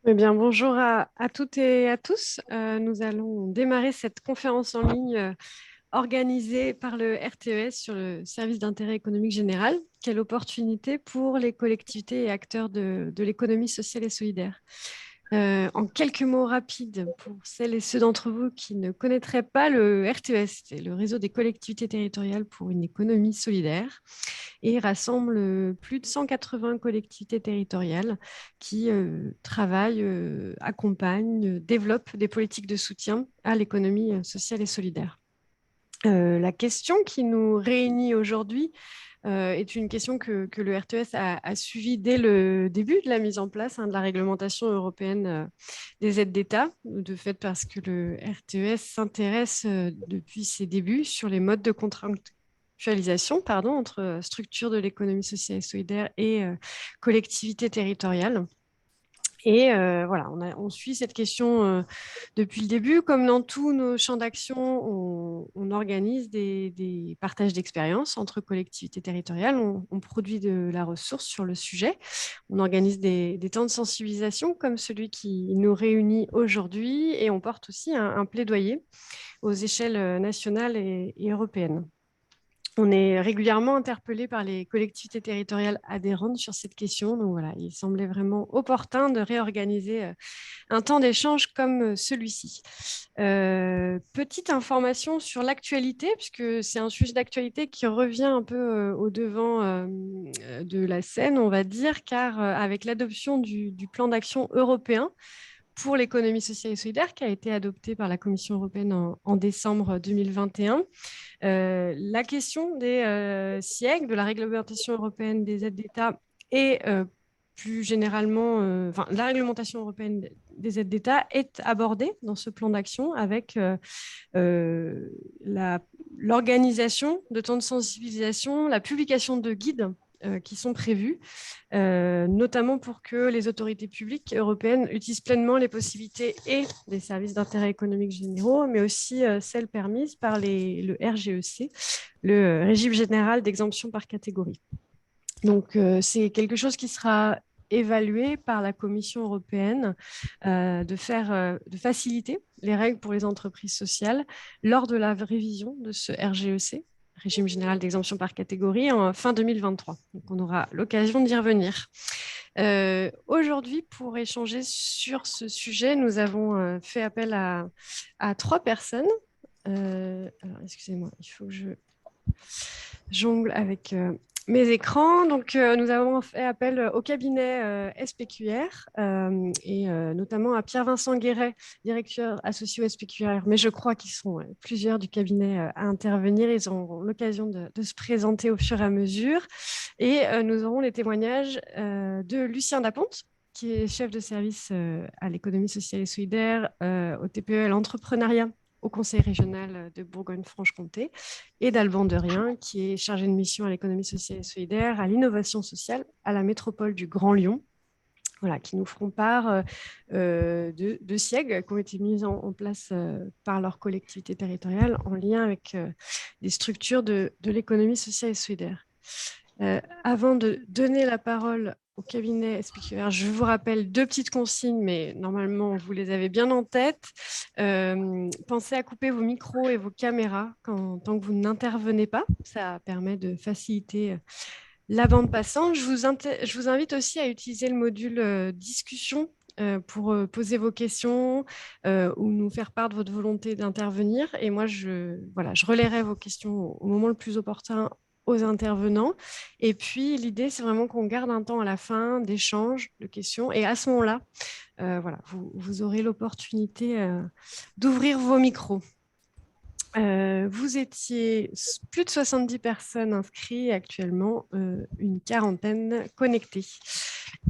Eh bien, bonjour à toutes et à tous. Nous allons démarrer cette conférence en ligne organisée par le RTES sur le service d'intérêt économique général. Quelle opportunité pour les collectivités et acteurs de l'économie sociale et solidaire. En quelques mots rapides, pour celles et ceux d'entre vous qui ne connaîtraient pas le RTES, c'est le réseau des collectivités territoriales pour une économie solidaire et rassemble plus de 180 collectivités territoriales qui travaillent, accompagnent, développent des politiques de soutien à l'économie sociale et solidaire. La question qui nous réunit aujourd'hui est une question que le RTES a suivie dès le début de la mise en place de la réglementation européenne des aides d'État, de fait parce que le RTES s'intéresse depuis ses débuts sur les modes de contractualisation entre structures de l'économie sociale et solidaire et collectivités territoriales. Et voilà, on suit cette question depuis le début. Comme dans tous nos champs d'action, on organise des partages d'expériences entre collectivités territoriales. On produit de la ressource sur le sujet. On organise des temps de sensibilisation comme celui qui nous réunit aujourd'hui. Et on porte aussi un plaidoyer aux échelles nationales et européennes. On est régulièrement interpellé par les collectivités territoriales adhérentes sur cette question. Donc voilà, il semblait vraiment opportun de réorganiser un temps d'échange comme celui-ci. Petite information sur l'actualité, puisque c'est un sujet d'actualité qui revient un peu au devant de la scène, on va dire, car avec l'adoption du plan d'action européen pour l'économie sociale et solidaire qui a été adopté par la Commission européenne en décembre 2021, la question des SIEG, de la réglementation européenne des aides d'État et plus généralement, la réglementation européenne des aides d'État est abordée dans ce plan d'action avec euh, l'organisation de temps de sensibilisation, la publication de guides qui sont prévus, notamment pour que les autorités publiques européennes utilisent pleinement les possibilités et des services d'intérêt économique généraux, mais aussi celles permises par le RGEC, le régime général d'exemption par catégorie. Donc, c'est quelque chose qui sera évalué par la Commission européenne de faciliter les règles pour les entreprises sociales lors de la révision de ce RGEC, régime général d'exemption par catégorie, en fin 2023. Donc, on aura l'occasion d'y revenir. Aujourd'hui, pour échanger sur ce sujet, nous avons fait appel à trois personnes. Alors, excusez-moi, il faut que je jongle avec mes écrans. Donc, nous avons fait appel au cabinet SPQR et notamment à Pierre-Vincent Guéret, directeur associé au SPQR. Mais je crois qu'ils sont plusieurs du cabinet à intervenir. Ils auront l'occasion de se présenter au fur et à mesure. Et nous aurons les témoignages de Lucien Daponte, qui est chef de service à l'économie sociale et solidaire, au TPE, à l'entrepreneuriat au Conseil régional de Bourgogne-Franche-Comté, et d'Alban Derrien, qui est chargé de mission à l'économie sociale et solidaire, à l'innovation sociale, à la métropole du Grand Lyon. Voilà, qui nous feront part de SIEG qui ont été mises en place par leur collectivité territoriale en lien avec les structures de l'économie sociale et solidaire. Avant de donner la parole au cabinet SPQR, je vous rappelle deux petites consignes, mais normalement, vous les avez bien en tête. Pensez à couper vos micros et vos caméras tant que vous n'intervenez pas. Ça permet de faciliter la bande passante. Je vous invite aussi à utiliser le module discussion pour poser vos questions ou nous faire part de votre volonté d'intervenir. Et moi, je relayerai vos questions au moment le plus opportun aux intervenants. Et puis, l'idée, c'est vraiment qu'on garde un temps à la fin d'échange, de questions. Et à ce moment-là, vous aurez l'opportunité d'ouvrir vos micros. Vous étiez plus de 70 personnes inscrites, actuellement une quarantaine connectées.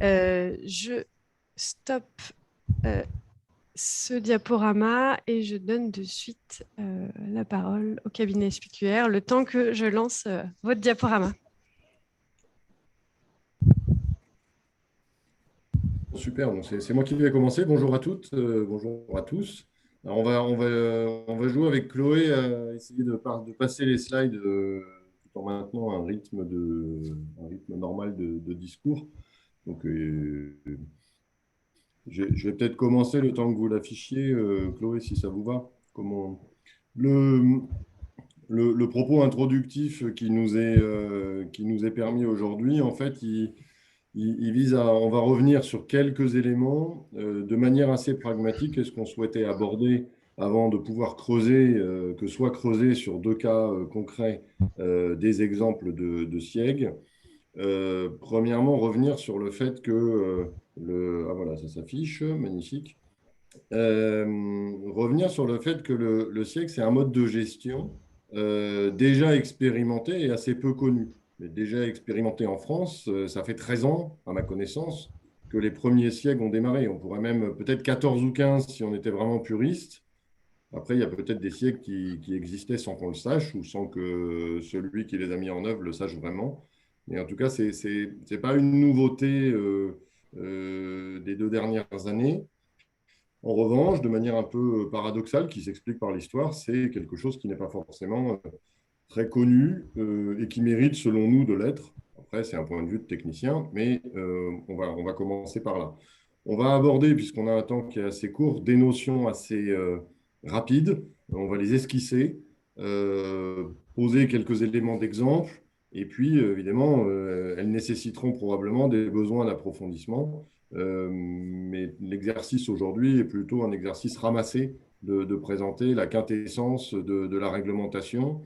Je stoppe ce diaporama et je donne de suite la parole au cabinet SPQR, le temps que je lance votre diaporama. Super, donc c'est moi qui vais commencer. Bonjour à toutes, bonjour à tous. Alors on va jouer avec Chloé à essayer de passer les slides tout en maintenant un rythme normal de discours. Donc, Je vais peut-être commencer le temps que vous l'affichiez, Chloé, si ça vous va. Le, le propos introductif qui nous est permis aujourd'hui, en fait, il vise à… On va revenir sur quelques éléments de manière assez pragmatique. Est-ce qu'on souhaitait aborder avant de pouvoir creuser, que soit creuser sur deux cas concrets des exemples de SIEG. Premièrement, revenir sur le fait que ah voilà, ça s'affiche, magnifique. Revenir sur le fait que le SIEG, c'est un mode de gestion déjà expérimenté et assez peu connu. Mais déjà expérimenté en France, ça fait 13 ans, à ma connaissance, que les premiers SIEG ont démarré. On pourrait même peut-être 14 ou 15 si on était vraiment puriste. Après, il y a peut-être des SIEG qui existaient sans qu'on le sache ou sans que celui qui les a mis en œuvre le sache vraiment. Mais en tout cas, ce n'est pas une nouveauté des 2 dernières années. En revanche, de manière un peu paradoxale, qui s'explique par l'histoire, c'est quelque chose qui n'est pas forcément très connu et qui mérite, selon nous, de l'être. Après, c'est un point de vue de technicien, mais on va commencer par là. On va aborder, puisqu'on a un temps qui est assez court, des notions assez rapides. On va les esquisser, poser quelques éléments d'exemple, et puis, évidemment, elles nécessiteront probablement des besoins d'approfondissement. Mais l'exercice aujourd'hui est plutôt un exercice ramassé de présenter la quintessence de la réglementation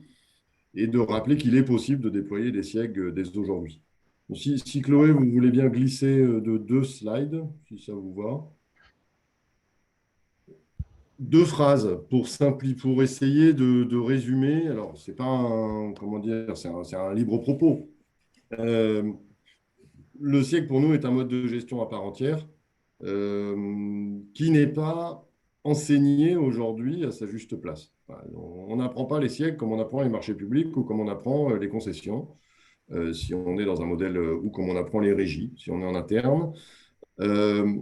et de rappeler qu'il est possible de déployer des SIEG dès aujourd'hui. Si Chloé, vous voulez bien glisser de 2 slides, si ça vous va. 2 phrases pour essayer de résumer. Alors, c'est pas un, comment dire, c'est un libre propos. Euh, le SIEG, pour nous, est un mode de gestion à part entière qui n'est pas enseigné aujourd'hui à sa juste place. Enfin, on n'apprend pas les SIEG comme on apprend les marchés publics ou comme on apprend les concessions. Si on est dans un modèle ou comme on apprend les régies, si on est en interne. Euh,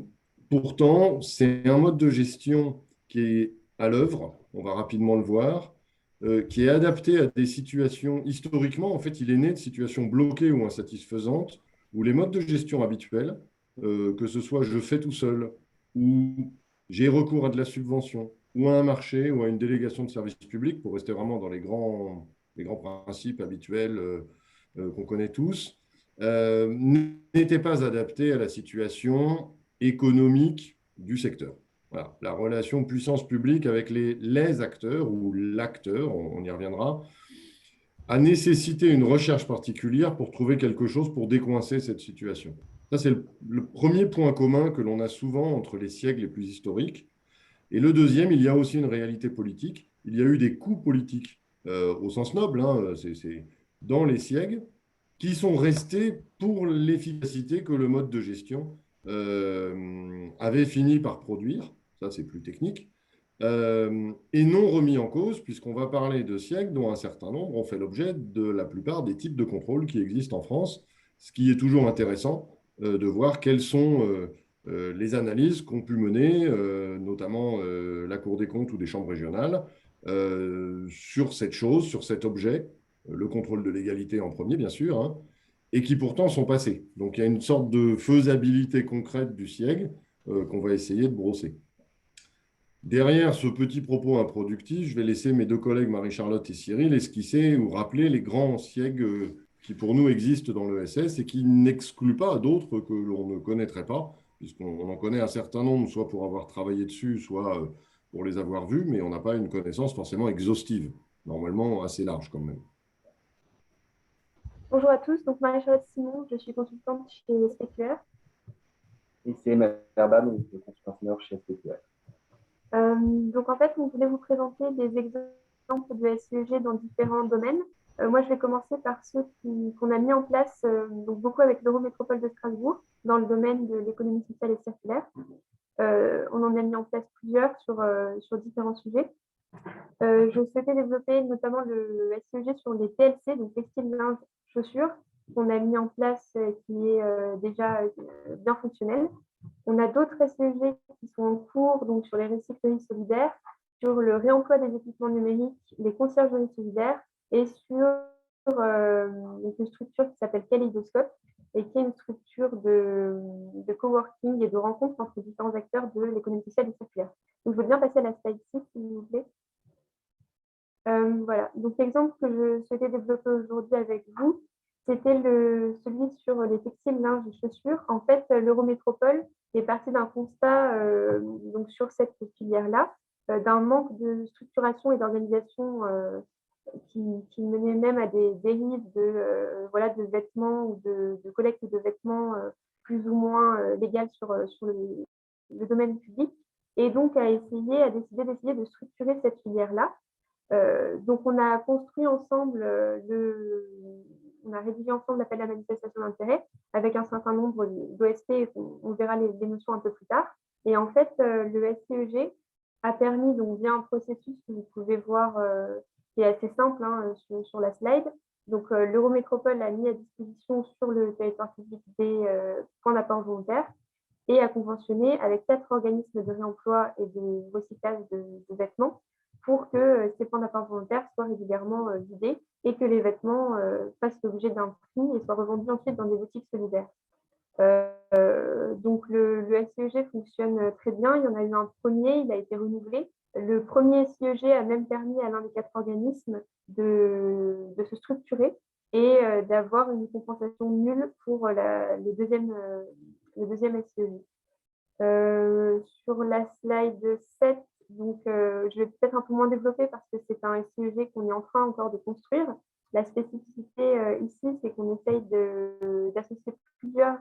Pourtant, c'est un mode de gestion qui est à l'œuvre, on va rapidement le voir, qui est adapté à des situations, historiquement, en fait, il est né de situations bloquées ou insatisfaisantes, où les modes de gestion habituels, que ce soit je fais tout seul, ou j'ai recours à de la subvention, ou à un marché, ou à une délégation de service public, pour rester vraiment dans les grands principes habituels qu'on connaît tous, n'était pas adapté à la situation économique du secteur. Voilà. La relation puissance publique avec les acteurs ou l'acteur, on y reviendra, a nécessité une recherche particulière pour trouver quelque chose pour décoincer cette situation. Ça, c'est le premier point commun que l'on a souvent entre les siècles les plus historiques. Et le deuxième, il y a aussi une réalité politique. Il y a eu des coups politiques au sens noble, hein, c'est dans les siècles, qui sont restés pour l'efficacité que le mode de gestion avait fini par produire. Ça, c'est plus technique. Et non remis en cause, puisqu'on va parler de siècles dont un certain nombre ont fait l'objet de la plupart des types de contrôles qui existent en France, ce qui est toujours intéressant de voir quelles sont les analyses qu'ont pu mener, notamment la Cour des comptes ou des chambres régionales, sur cette chose, sur cet objet, le contrôle de légalité en premier, bien sûr, hein, et qui pourtant sont passés. Donc il y a une sorte de faisabilité concrète du SIEG qu'on va essayer de brosser. Derrière ce petit propos improductif, je vais laisser mes 2 collègues Marie-Charlotte et Cyril esquisser ou rappeler les grands SIEG qui pour nous existent dans l'ESS et qui n'excluent pas d'autres que l'on ne connaîtrait pas, puisqu'on en connaît un certain nombre, soit pour avoir travaillé dessus, soit pour les avoir vus, mais on n'a pas une connaissance forcément exhaustive, normalement assez large quand même. Bonjour à tous, donc Marie-Charlotte Simon, je suis consultante chez SPQR. Et c'est Merban, donc consultant senior chez SPQR. Donc en fait, on voulait vous présenter des exemples de SIEG dans différents domaines. Moi, je vais commencer par ceux qu'on a mis en place, donc beaucoup avec l'Eurométropole de Strasbourg, dans le domaine de l'économie sociale et circulaire. On en a mis en place plusieurs sur différents sujets. Je souhaitais développer notamment le SIEG sur les TLC, donc textile, linge, chaussures, qu'on a mis en place qui est déjà bien fonctionnel. On a d'autres SIEG qui sont en cours, donc sur les recycleries solidaires, sur le réemploi des équipements numériques, les conciergeries solidaires et sur une structure qui s'appelle Kaleidoscope, et qui est une structure de coworking et de rencontre entre différents acteurs de l'économie sociale et circulaire. Donc, je veux bien passer à la slide 6, s'il vous plaît. Voilà, donc l'exemple que je souhaitais développer aujourd'hui avec vous, c'était celui sur les textiles, linge et chaussures. En fait, l'Eurométropole est parti d'un constat donc sur cette filière-là, d'un manque de structuration et d'organisation qui menait même à des dérives voilà, de vêtements ou de collecte de vêtements plus ou moins légales sur le domaine public, et donc a décidé d'essayer de structurer cette filière-là. Donc, on a construit ensemble, on a rédigé ensemble l'appel à manifestation d'intérêt avec un certain nombre d'OSP, on verra les notions un peu plus tard. Et en fait, le SCEG a permis, donc via un processus que vous pouvez voir, qui est assez simple hein, sur la slide. Donc, l'Eurométropole a mis à disposition sur le territoire public des points d'apport volontaires et a conventionné avec 4 organismes de réemploi et de recyclage de vêtements pour que ces points d'apport volontaires soient régulièrement vidés et que les vêtements fassent l'objet d'un prix et soient revendus ensuite dans des boutiques solidaires. Donc le SCEG fonctionne très bien. Il y en a eu un premier, il a été renouvelé. Le premier SCEG a même permis à l'un des 4 organismes de se structurer et d'avoir une compensation nulle pour le deuxième SCEG. Sur la slide 7, donc, je vais peut-être un peu moins développer parce que c'est un SCEG qu'on est en train encore de construire. La spécificité ici, c'est qu'on essaye d'associer plusieurs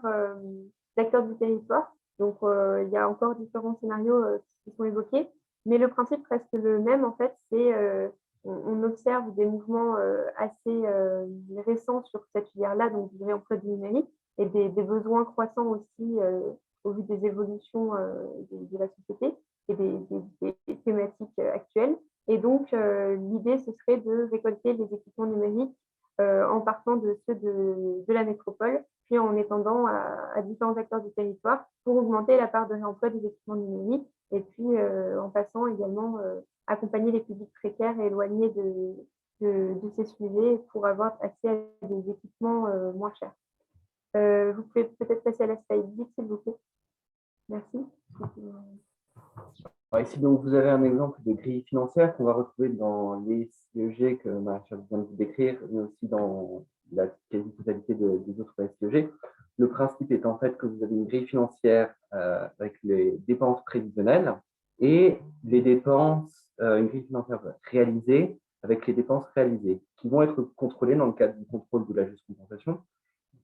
acteurs du territoire. Donc, il y a encore différents scénarios qui sont évoqués. Mais le principe reste le même, en fait, c'est on observe des mouvements assez récents sur cette filière-là, donc du réemploi du numérique, et des besoins croissants aussi au vu des évolutions de la société et des thématiques actuelles. Et donc, l'idée, ce serait de récolter les équipements numériques en partant de ceux de la métropole, puis en étendant à différents acteurs du territoire pour augmenter la part de réemploi des équipements numériques et puis en passant également accompagner les publics précaires et éloignés de ces sujets pour avoir accès à des équipements moins chers. Vous pouvez peut-être passer à la slide 10, s'il vous plaît. Merci. Alors ici, donc, vous avez un exemple de grille financière qu'on va retrouver dans les SCEG que Marie-Charles vient de vous décrire, mais aussi dans la quasi-totalité des autres SCEG. Le principe est en fait que vous avez une grille financière avec les dépenses prévisionnelles et les dépenses, une grille financière réalisée avec les dépenses réalisées, qui vont être contrôlées dans le cadre du contrôle de la juste compensation.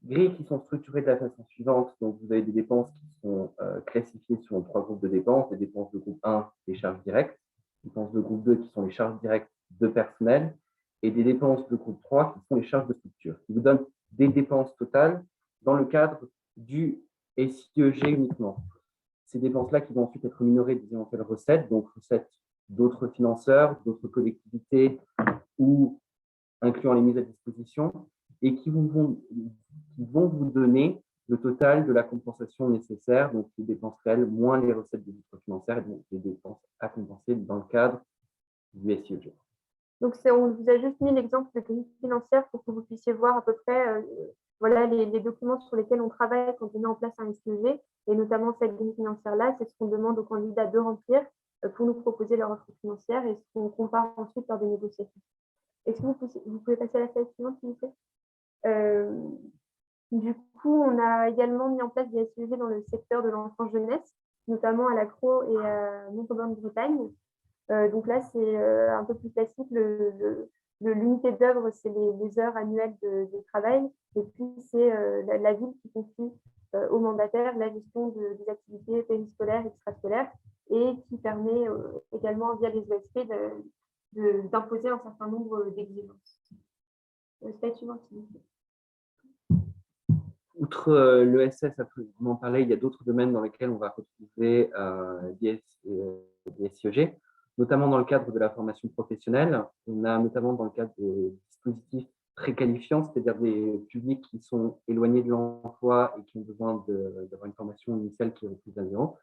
Grilles qui sont structurées de la façon suivante. Donc, vous avez des dépenses qui sont classifiées selon 3 groupes de dépenses. Les dépenses de groupe 1, les charges directes. Les dépenses de groupe 2, qui sont les charges directes de personnel. Et des dépenses de groupe 3, qui sont les charges de structure. Qui vous donnent des dépenses totales dans le cadre du SIEG uniquement. Ces dépenses-là qui vont ensuite être minorées des éventuelles recettes, donc recettes d'autres financeurs, d'autres collectivités ou incluant les mises à disposition, et qui vont vous donner le total de la compensation nécessaire, donc les dépenses réelles moins les recettes des autres financières, et donc les dépenses à compenser dans le cadre du SIEG. Donc, on vous a juste mis l'exemple de grille financière pour que vous puissiez voir à peu près voilà, les documents sur lesquels on travaille quand on met en place un SIEG, et notamment cette grille financière-là, c'est ce qu'on demande aux candidats de remplir pour nous proposer leur offre financière et ce qu'on compare ensuite lors des négociations. Est-ce que vous pouvez passer à la slide suivante, s'il vous plaît? Du coup, on a également mis en place des SIEG dans le secteur de l'enfant-jeunesse, notamment à l'Accro et à Montauban-de-Bretagne. Donc là, c'est un peu plus classique. L'unité d'œuvre, c'est les heures annuelles de travail. Et puis, c'est la ville qui confie aux mandataires la gestion des activités périscolaires et extrascolaires et qui permet également, via les OSP, d'imposer un certain nombre d'exigences. Slide suivante, s'il vous plaît. Outre l'ESS, à proprement parler, il y a d'autres domaines dans lesquels on va retrouver des SIEG, notamment dans le cadre de la formation professionnelle. On a notamment dans le cadre des dispositifs préqualifiants, c'est-à-dire des publics qui sont éloignés de l'emploi et qui ont besoin d'avoir une formation initiale qui est reprise à zéro,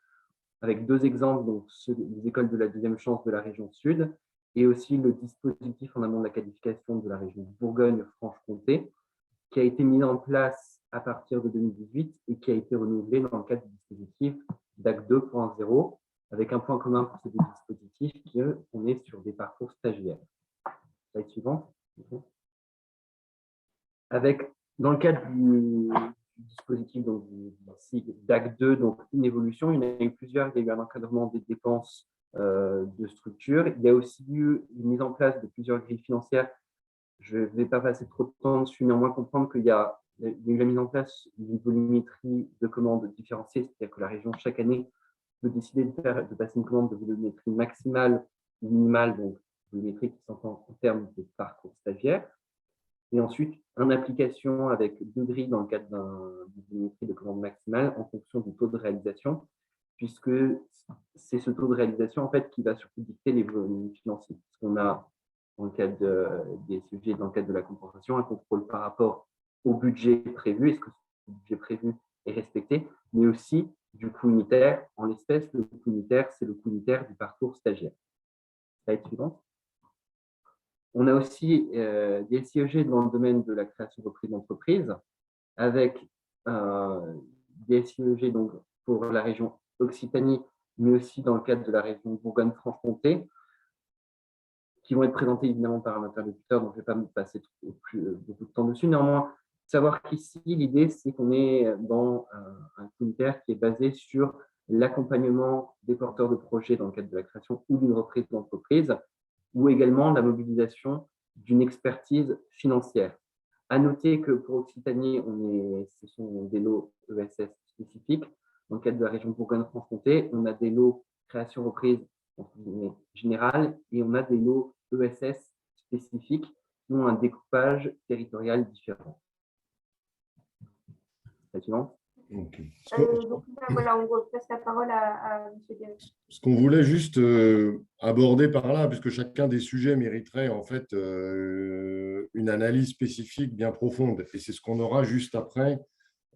avec 2 exemples, donc ceux des écoles de la deuxième chance de la région Sud et aussi le dispositif en amont de la qualification de la région Bourgogne-Franche-Comté, qui a été mis en place à partir de 2018 et qui a été renouvelé dans le cadre du dispositif DAC 2.0, avec un point commun pour ces deux dispositifs, qu'on est sur des parcours stagiaires. Slide suivante. Dans le cadre du dispositif donc, du SIG DAC 2, donc une évolution, il y en a eu plusieurs. Il y a eu un encadrement des dépenses de structure. Il y a aussi eu une mise en place de plusieurs grilles financières. Je ne vais pas passer trop de temps dessus, néanmoins comprendre qu'il y a eu la mise en place d'une volumétrie de commandes différenciées, c'est-à-dire que la région, chaque année, peut décider de passer une commande de volumétrie maximale ou minimale, donc volumétrie qui s'entend en termes de parcours stagiaire. Et ensuite, une application avec 2 grilles dans le cadre d'une volumétrie de commande maximale en fonction du taux de réalisation, puisque c'est ce taux de réalisation en fait, qui va surtout dicter les volumes financiers. Parce qu'on a, dans le cadre des sujets, dans le cadre de la compensation, un contrôle par rapport au budget prévu, est-ce que ce budget prévu est respecté, mais aussi du coût unitaire. En l'espèce, le coût unitaire, c'est le coût unitaire du parcours stagiaire. Slide suivante. On a aussi des SIEG dans le domaine de la création reprise d'entreprise, avec des SIEG donc, pour la région Occitanie, mais aussi dans le cadre de la région Bourgogne-Franche-Comté, qui vont être présentés évidemment par un interlocuteur, donc je ne vais pas me passer beaucoup de temps dessus. Néanmoins, savoir qu'ici, l'idée, c'est qu'on est dans un unitaire qui est basé sur l'accompagnement des porteurs de projets dans le cadre de la création ou d'une reprise d'entreprise, ou également la mobilisation d'une expertise financière. À noter que pour Occitanie, ce sont des lots ESS spécifiques. Dans le cadre de la région Bourgogne-Franche-Comté, on a des lots création-reprise générale et on a des lots ESS spécifiques qui ont un découpage territorial différent. La suivante. Okay. Donc, voilà, on repasse la parole à M. Guéret. Ce qu'on voulait juste aborder par là, puisque chacun des sujets mériterait en fait une analyse spécifique bien profonde, et c'est ce qu'on aura juste après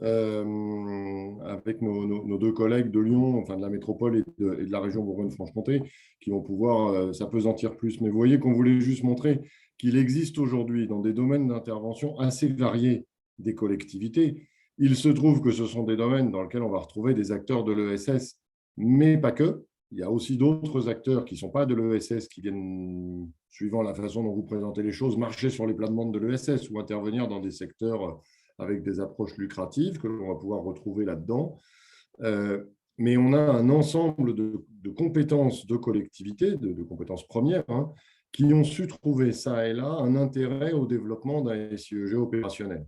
avec nos 2 collègues de Lyon, enfin de la métropole et de la région Bourgogne-Franche-Comté, qui vont pouvoir s'apesantir plus. Mais vous voyez qu'on voulait juste montrer qu'il existe aujourd'hui dans des domaines d'intervention assez variés des collectivités. Il se trouve que ce sont des domaines dans lesquels on va retrouver des acteurs de l'ESS, mais pas que. Il y a aussi d'autres acteurs qui ne sont pas de l'ESS, qui viennent, suivant la façon dont vous présentez les choses, marcher sur les plates-bandes de l'ESS ou intervenir dans des secteurs avec des approches lucratives que l'on va pouvoir retrouver là-dedans. Mais on a un ensemble de compétences de collectivités, de compétences premières, hein, qui ont su trouver ça et là un intérêt au développement d'un SIEG opérationnel.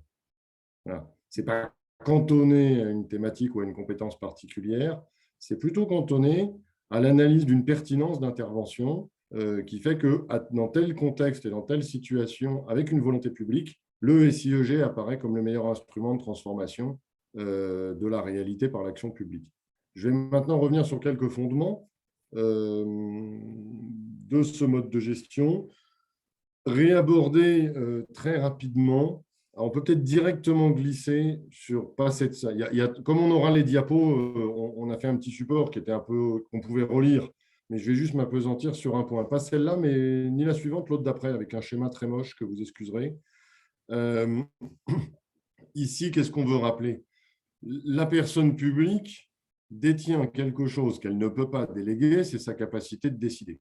Voilà. Ce n'est pas cantonné à une thématique ou à une compétence particulière, c'est plutôt cantonné à l'analyse d'une pertinence d'intervention qui fait que dans tel contexte et dans telle situation, avec une volonté publique, le SIEG apparaît comme le meilleur instrument de transformation de la réalité par l'action publique. Je vais maintenant revenir sur quelques fondements de ce mode de gestion, réaborder très rapidement. Alors, on peut peut-être directement glisser sur passer de ça. Comme on aura les diapos, on a fait un petit support qui était un peu qu'on pouvait relire, mais je vais juste m'appesantir sur un point. Pas celle-là, mais ni la suivante, l'autre d'après, avec un schéma très moche que vous excuserez. Ici, qu'est-ce qu'on veut rappeler? La personne publique détient quelque chose qu'elle ne peut pas déléguer, c'est sa capacité de décider,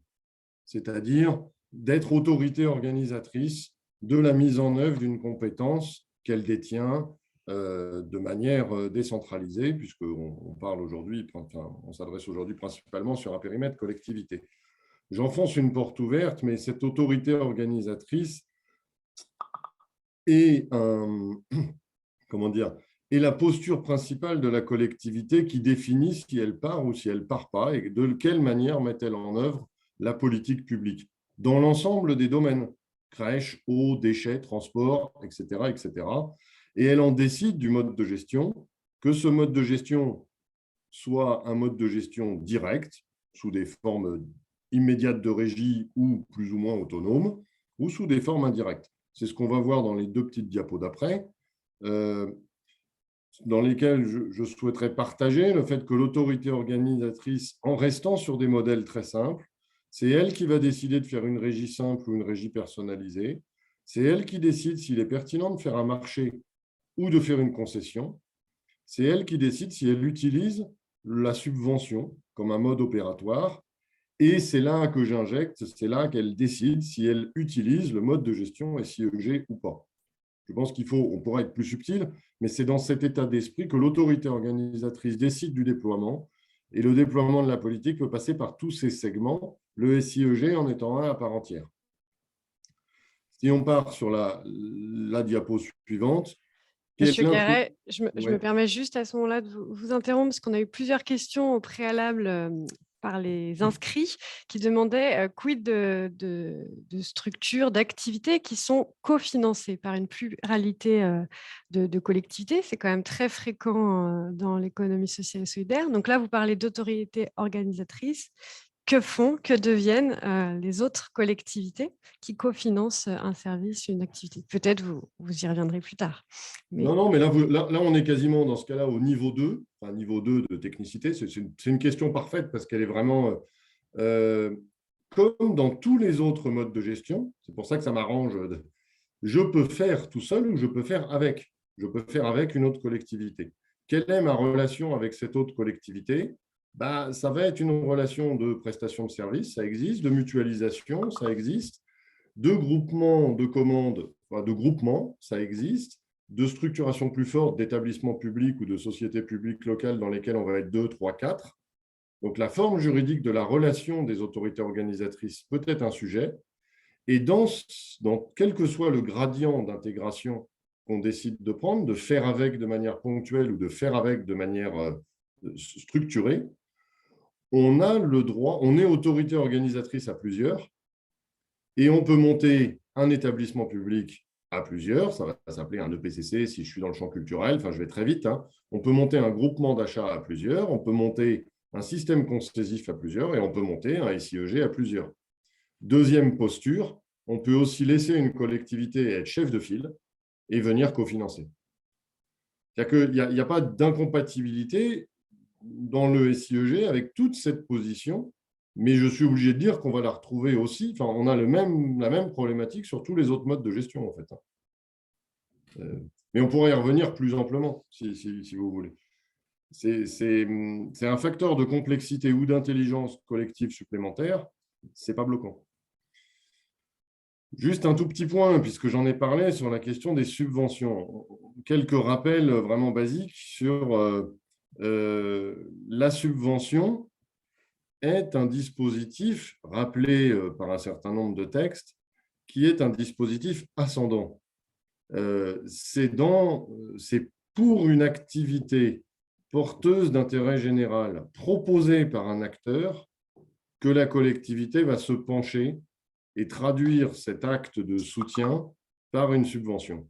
c'est-à-dire d'être autorité organisatrice de la mise en œuvre d'une compétence qu'elle détient de manière décentralisée, puisqu'on parle aujourd'hui, enfin, on s'adresse aujourd'hui principalement sur un périmètre collectivité. J'enfonce une porte ouverte, mais cette autorité organisatrice est la posture principale de la collectivité qui définit si elle part ou si elle ne part pas et de quelle manière met-elle en œuvre la politique publique dans l'ensemble des domaines, crèche, eau, déchets, transport, etc., etc. Et elle en décide du mode de gestion, que ce mode de gestion soit un mode de gestion direct, sous des formes immédiates de régie ou plus ou moins autonomes, ou sous des formes indirectes. C'est ce qu'on va voir dans les 2 petites diapos d'après, dans lesquelles je souhaiterais partager le fait que l'autorité organisatrice, en restant sur des modèles très simples, c'est elle qui va décider de faire une régie simple ou une régie personnalisée. C'est elle qui décide s'il est pertinent de faire un marché ou de faire une concession. C'est elle qui décide si elle utilise la subvention comme un mode opératoire. Et c'est là que j'injecte, c'est là qu'elle décide si elle utilise le mode de gestion SIEG ou pas. Je pense on pourra être plus subtil, mais c'est dans cet état d'esprit que l'autorité organisatrice décide du déploiement. Et le déploiement de la politique peut passer par tous ces segments, le SIEG en étant un à part entière. Si on part sur la diapo suivante. Monsieur Garret, je me permets juste à ce moment-là de vous interrompre parce qu'on a eu plusieurs questions au préalable par les inscrits qui demandaient quid de structures, d'activités qui sont cofinancées par une pluralité de collectivités. C'est quand même très fréquent dans l'économie sociale et solidaire. Donc là, vous parlez d'autorités organisatrices. Que font, que deviennent les autres collectivités qui cofinancent un service, une activité? Peut-être vous y reviendrez plus tard. Mais... Non, mais là, on est quasiment dans ce cas-là au niveau 2, enfin niveau 2 de technicité. C'est une question parfaite parce qu'elle est vraiment comme dans tous les autres modes de gestion. C'est pour ça que ça m'arrange. Je peux faire tout seul ou je peux faire avec. Je peux faire avec une autre collectivité. Quelle est ma relation avec cette autre collectivité? Ça va être une relation de prestation de services, ça existe, de mutualisation, ça existe, de groupement de commandes, de groupement, ça existe, de structuration plus forte d'établissements publics ou de sociétés publiques locales dans lesquelles on va être 2, 3, 4. Donc, la forme juridique de la relation des autorités organisatrices peut être un sujet. Et dans quel que soit le gradient d'intégration qu'on décide de prendre, de faire avec de manière ponctuelle ou de faire avec de manière structurée, on a le droit, on est autorité organisatrice à plusieurs et on peut monter un établissement public à plusieurs, ça va s'appeler un EPCC si je suis dans le champ culturel, enfin je vais très vite, hein. On peut monter un groupement d'achat à plusieurs, on peut monter un système concessif à plusieurs et on peut monter un SIEG à plusieurs. Deuxième posture, on peut aussi laisser une collectivité être chef de file et venir cofinancer. Il n'y a pas d'incompatibilité dans le SIEG avec toute cette position, mais je suis obligé de dire qu'on va la retrouver aussi. Enfin, on a la même problématique sur tous les autres modes de gestion, en fait. Mais on pourrait y revenir plus amplement, si vous voulez. C'est un facteur de complexité ou d'intelligence collective supplémentaire, ce n'est pas bloquant. Juste un tout petit point, puisque j'en ai parlé sur la question des subventions. Quelques rappels vraiment basiques sur la subvention est un dispositif rappelé par un certain nombre de textes qui est un dispositif ascendant. C'est pour une activité porteuse d'intérêt général proposée par un acteur que la collectivité va se pencher et traduire cet acte de soutien par une subvention.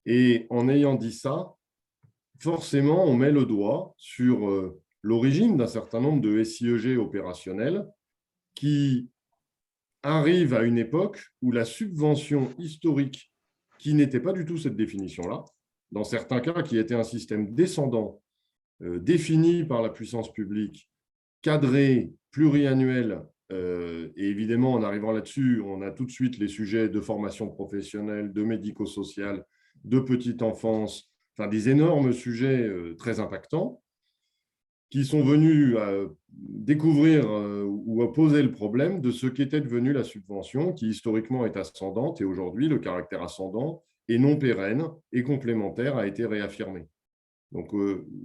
Et en ayant dit ça, forcément, on met le doigt sur l'origine d'un certain nombre de SIEG opérationnels qui arrivent à une époque où la subvention historique, qui n'était pas du tout cette définition-là, dans certains cas, qui était un système descendant, défini par la puissance publique, cadré, pluriannuel, et évidemment, en arrivant là-dessus, on a tout de suite les sujets de formation professionnelle, de médico-social, de petite enfance, enfin des énormes sujets très impactants qui sont venus découvrir ou à poser le problème de ce qu'était devenu la subvention, qui historiquement est ascendante, et aujourd'hui, le caractère ascendant et non pérenne et complémentaire a été réaffirmé. Donc,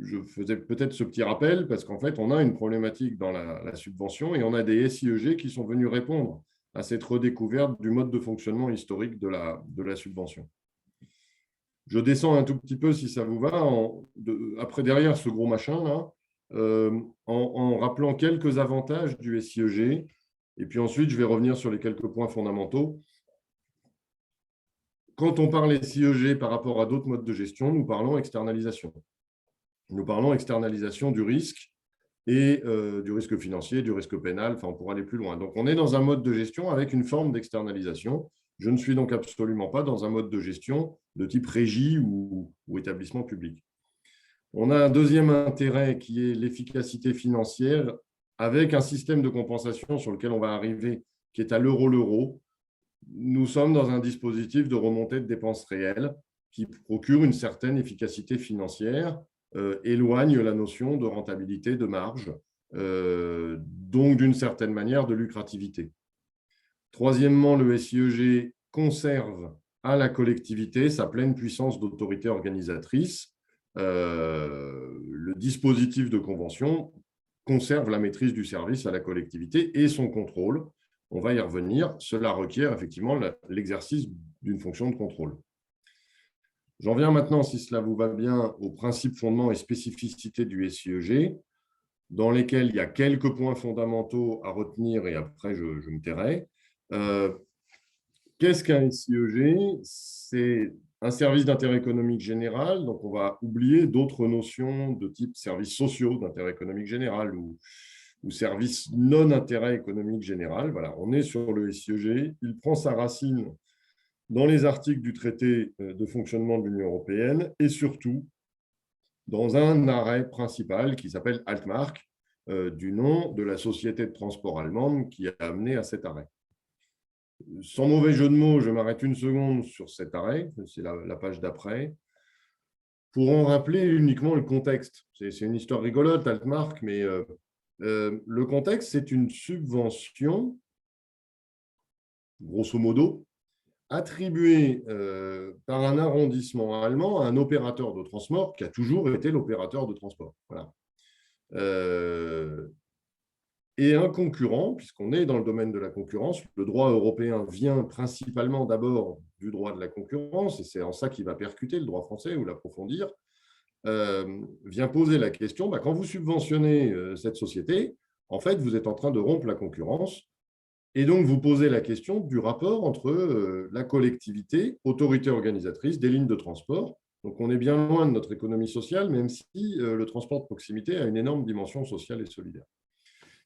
je faisais peut-être ce petit rappel parce qu'en fait, on a une problématique dans la subvention et on a des SIEG qui sont venus répondre à cette redécouverte du mode de fonctionnement historique de la subvention. Je descends un tout petit peu, si ça vous va, après derrière ce gros machin-là, en rappelant quelques avantages du SIEG. Et puis ensuite, je vais revenir sur les quelques points fondamentaux. Quand on parle SIEG par rapport à d'autres modes de gestion, nous parlons externalisation. Nous parlons externalisation du risque et du risque financier, du risque pénal, enfin on pourra aller plus loin. Donc on est dans un mode de gestion avec une forme d'externalisation. Je ne suis donc absolument pas dans un mode de gestion de type régie ou établissement public. On a un deuxième intérêt qui est l'efficacité financière avec un système de compensation sur lequel on va arriver qui est à l'euro. Nous sommes dans un dispositif de remontée de dépenses réelles qui procure une certaine efficacité financière, éloigne la notion de rentabilité, de marge, donc d'une certaine manière de lucrativité. Troisièmement, le SIEG conserve à la collectivité sa pleine puissance d'autorité organisatrice. Le dispositif de convention conserve la maîtrise du service à la collectivité et son contrôle. On va y revenir. Cela requiert effectivement l'exercice d'une fonction de contrôle. J'en viens maintenant, si cela vous va bien, aux principes, fondements et spécificités du SIEG, dans lesquels il y a quelques points fondamentaux à retenir et après je me tairai. Qu'est-ce qu'un SIEG? C'est un service d'intérêt économique général, donc on va oublier d'autres notions de type services sociaux d'intérêt économique général ou services non-intérêt économique général. Voilà, on est sur le SIEG. Il prend sa racine dans les articles du traité de fonctionnement de l'Union européenne et surtout dans un arrêt principal qui s'appelle Altmark, du nom de la société de transport allemande qui a amené à cet arrêt. Sans mauvais jeu de mots, je m'arrête une seconde sur cet arrêt, c'est la page d'après, pour en rappeler uniquement le contexte. C'est une histoire rigolote, Altmark, mais le contexte, c'est une subvention, grosso modo, attribuée par un arrondissement allemand à un opérateur de transport qui a toujours été l'opérateur de transport. Voilà. Et un concurrent, puisqu'on est dans le domaine de la concurrence, le droit européen vient principalement d'abord du droit de la concurrence, et c'est en ça qu'il va percuter le droit français ou l'approfondir, vient poser la question, quand vous subventionnez cette société, en fait, vous êtes en train de rompre la concurrence, et donc vous posez la question du rapport entre la collectivité, autorité organisatrice des lignes de transport. Donc on est bien loin de notre économie sociale, même si le transport de proximité a une énorme dimension sociale et solidaire.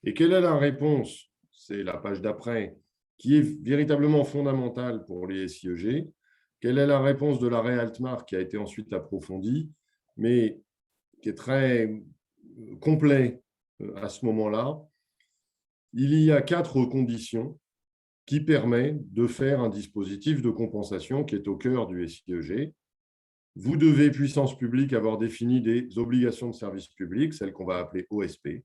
Et quelle est la réponse? C'est la page d'après, qui est véritablement fondamentale pour les SIEG. Quelle est la réponse de l'arrêt Altmark qui a été ensuite approfondie, mais qui est très complet à ce moment-là? Il y a 4 conditions qui permettent de faire un dispositif de compensation qui est au cœur du SIEG. Vous devez, puissance publique, avoir défini des obligations de service public, celles qu'on va appeler OSP.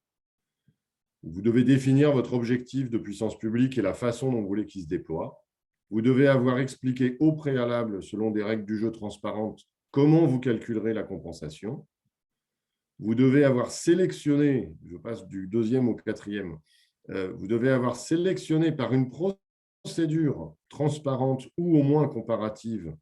Vous devez définir votre objectif de puissance publique et la façon dont vous voulez qu'il se déploie. Vous devez avoir expliqué au préalable, selon des règles du jeu transparentes, comment vous calculerez la compensation. Vous devez avoir sélectionné, je passe du 2e au 4e, vous devez avoir sélectionné par une procédure transparente ou au moins comparative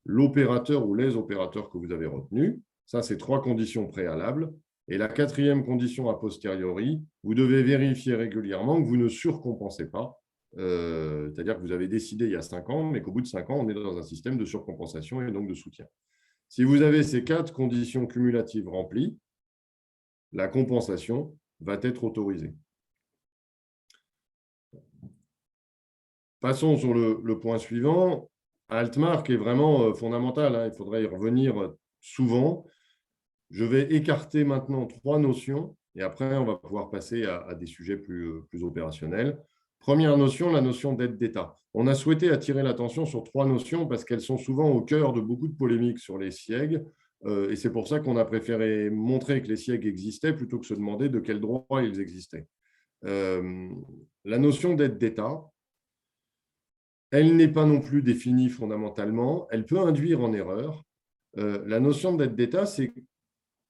l'opérateur ou les opérateurs que vous avez retenus. Ça, c'est 3 conditions préalables. Et la 4e condition a posteriori, vous devez vérifier régulièrement que vous ne surcompensez pas, c'est-à-dire que vous avez décidé il y a 5 ans, mais qu'au bout de 5 ans, on est dans un système de surcompensation et donc de soutien. Si vous avez ces 4 conditions cumulatives remplies, la compensation va être autorisée. Passons sur le point suivant. Altmark est vraiment fondamental, il faudrait y revenir souvent. Je vais écarter maintenant 3 notions et après, on va pouvoir passer à des sujets plus opérationnels. Première notion, la notion d'aide d'État. On a souhaité attirer l'attention sur 3 notions parce qu'elles sont souvent au cœur de beaucoup de polémiques sur les SIEG. Et c'est pour ça qu'on a préféré montrer que les SIEG existaient plutôt que se demander de quel droit ils existaient. La notion d'aide d'État, elle n'est pas non plus définie fondamentalement. Elle peut induire en erreur. La notion d'aide d'État, c'est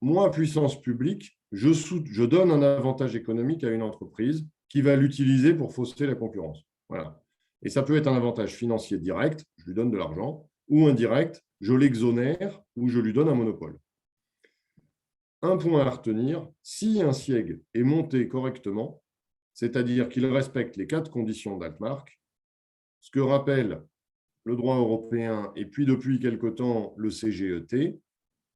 moi, puissance publique, je donne un avantage économique à une entreprise qui va l'utiliser pour fausser la concurrence. Voilà. Et ça peut être un avantage financier direct, je lui donne de l'argent, ou indirect, je l'exonère ou je lui donne un monopole. Un point à retenir, si un SIEG est monté correctement, c'est-à-dire qu'il respecte les 4 conditions d'Altmark, ce que rappelle le droit européen et puis depuis quelque temps le CGET,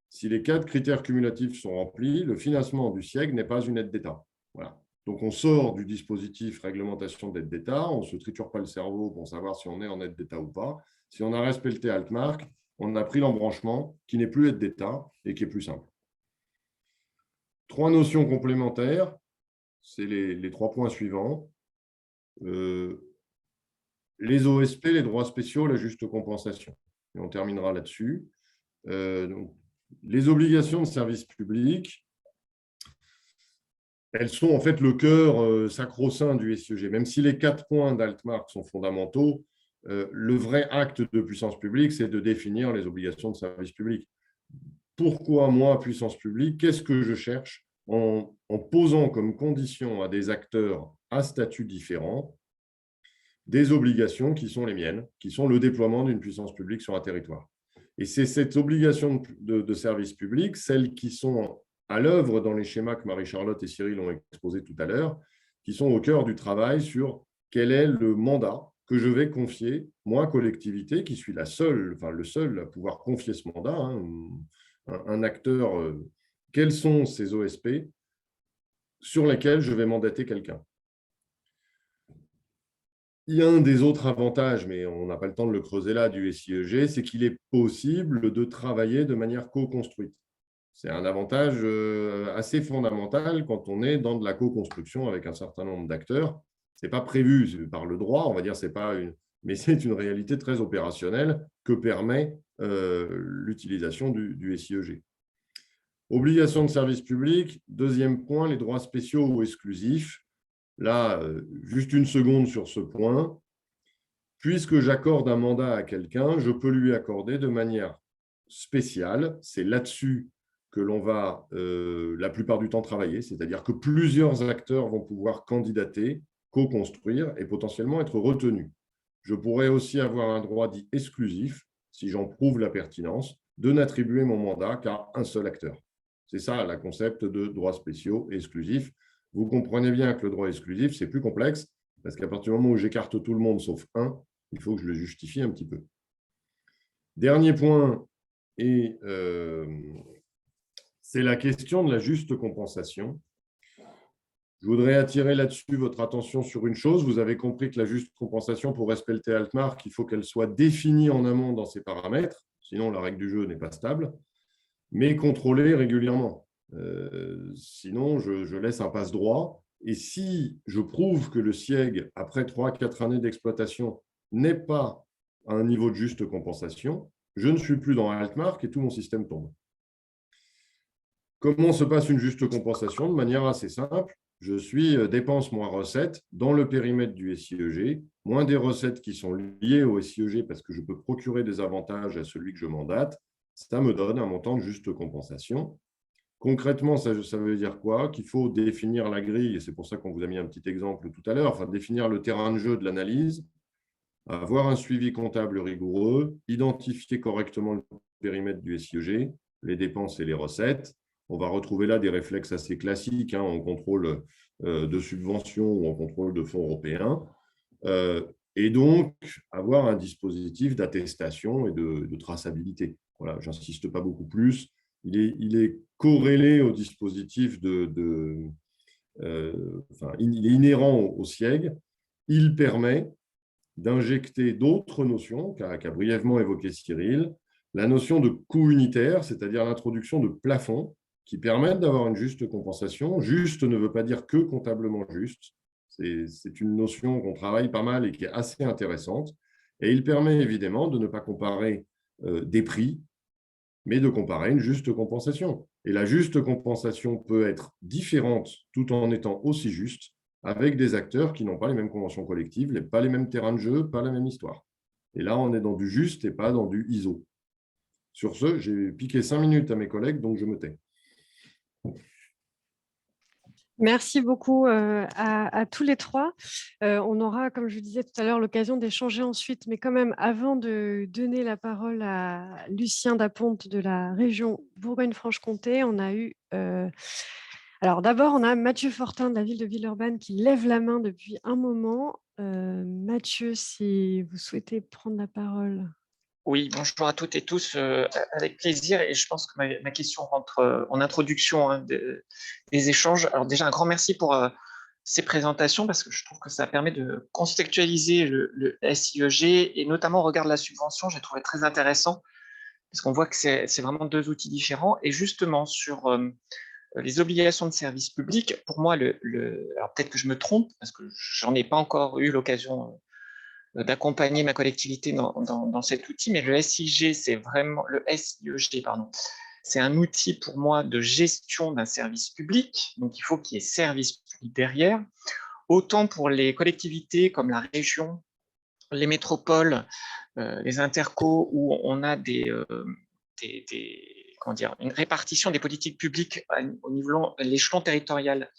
si les 4 critères cumulatifs sont remplis, le financement du SIEG n'est pas une aide d'État. Voilà. Donc, on sort du dispositif réglementation d'aide d'État, on ne se triture pas le cerveau pour savoir si on est en aide d'État ou pas. Si on a respecté Altmark, on a pris l'embranchement qui n'est plus aide d'État et qui est plus simple. 3 notions complémentaires, c'est les 3 points suivants. Les OSP, les droits spéciaux, la juste compensation. Et on terminera là-dessus. Donc, les obligations de service public, elles sont en fait le cœur sacro-saint du SIEG. Même si les 4 points d'Altmark sont fondamentaux, le vrai acte de puissance publique, c'est de définir les obligations de service public. Pourquoi moi, puissance publique? Qu'est-ce que je cherche en posant comme condition à des acteurs à statut différent des obligations qui sont les miennes, qui sont le déploiement d'une puissance publique sur un territoire. Et c'est cette obligation de service public, celles qui sont à l'œuvre dans les schémas que Marie-Charlotte et Cyril ont exposés tout à l'heure, qui sont au cœur du travail sur quel est le mandat que je vais confier, moi, collectivité, qui suis le seul à pouvoir confier ce mandat, un acteur, quels sont ces OSP sur lesquels je vais mandater quelqu'un. Il y a un des autres avantages, mais on n'a pas le temps de le creuser là, du SIEG, c'est qu'il est possible de travailler de manière co-construite. C'est un avantage assez fondamental quand on est dans de la co-construction avec un certain nombre d'acteurs. Ce n'est pas prévu par le droit, on va dire, mais c'est une réalité très opérationnelle que permet l'utilisation du SIEG. Obligation de service public, deuxième point, les droits spéciaux ou exclusifs. Là, juste une seconde sur ce point. Puisque j'accorde un mandat à quelqu'un, je peux lui accorder de manière spéciale. C'est là-dessus que l'on va la plupart du temps travailler, c'est-à-dire que plusieurs acteurs vont pouvoir candidater, co-construire et potentiellement être retenus. Je pourrais aussi avoir un droit dit exclusif, si j'en prouve la pertinence, de n'attribuer mon mandat qu'à un seul acteur. C'est ça, le concept de droits spéciaux et exclusifs. Vous comprenez bien que le droit exclusif, c'est plus complexe, parce qu'à partir du moment où j'écarte tout le monde sauf un, il faut que je le justifie un petit peu. Dernier point, et c'est la question de la juste compensation. Je voudrais attirer là-dessus votre attention sur une chose. Vous avez compris que la juste compensation, pour respecter Altmark, il faut qu'elle soit définie en amont dans ses paramètres, sinon la règle du jeu n'est pas stable, mais contrôlée régulièrement. Sinon, je laisse un passe-droit. Et si je prouve que le SIEG, après 3-4 années d'exploitation, n'est pas à un niveau de juste compensation, je ne suis plus dans Altmark et tout mon système tombe. Comment se passe une juste compensation? De manière assez simple. Je suis dépenses moins recettes dans le périmètre du SIEG, moins des recettes qui sont liées au SIEG parce que je peux procurer des avantages à celui que je mandate. Ça me donne un montant de juste compensation. Concrètement, ça veut dire quoi? Qu'il faut définir la grille, et c'est pour ça qu'on vous a mis un petit exemple tout à l'heure, enfin définir le terrain de jeu de l'analyse, avoir un suivi comptable rigoureux, identifier correctement le périmètre du SIEG, les dépenses et les recettes. On va retrouver là des réflexes assez classiques en contrôle de subventions ou en contrôle de fonds européens. Et donc, avoir un dispositif d'attestation et de traçabilité. Voilà, je n'insiste pas beaucoup plus. Il est corrélé au dispositif il est inhérent au SIEG. Il permet d'injecter d'autres notions qu'a brièvement évoqué Cyril, la notion de coût unitaire, c'est-à-dire l'introduction de plafonds qui permettent d'avoir une juste compensation. Juste ne veut pas dire que comptablement juste. C'est une notion qu'on travaille pas mal et qui est assez intéressante. Et il permet évidemment de ne pas comparer des prix, mais de comparer une juste compensation. Et la juste compensation peut être différente tout en étant aussi juste avec des acteurs qui n'ont pas les mêmes conventions collectives, pas les mêmes terrains de jeu, pas la même histoire. Et là, on est dans du juste et pas dans du ISO. Sur ce, j'ai piqué 5 minutes à mes collègues, donc je me tais. Merci beaucoup à tous les trois. On aura, comme je vous disais tout à l'heure, l'occasion d'échanger ensuite, mais quand même, avant de donner la parole à Lucien Daponte de la région Bourgogne-Franche-Comté, on a eu... Alors d'abord, on a Mathieu Fortin de la ville de Villeurbanne qui lève la main depuis un moment. Mathieu, si vous souhaitez prendre la parole. Oui, bonjour à toutes et tous, avec plaisir. Et je pense que ma question rentre en introduction des échanges. Alors déjà, un grand merci pour ces présentations parce que je trouve que ça permet de contextualiser le SIEG et notamment au regard de la subvention, j'ai trouvé très intéressant parce qu'on voit que c'est vraiment deux outils différents. Et justement, sur les obligations de service public, pour moi, alors peut-être que je me trompe parce que j'en ai pas encore eu l'occasion d'accompagner ma collectivité dans cet outil, mais le SIG, c'est vraiment le SIEG, pardon. C'est un outil pour moi de gestion d'un service public, donc il faut qu'il y ait service public derrière, autant pour les collectivités comme la région, les métropoles, les intercos, où on a une répartition des politiques publiques au niveau de l'échelon territorial.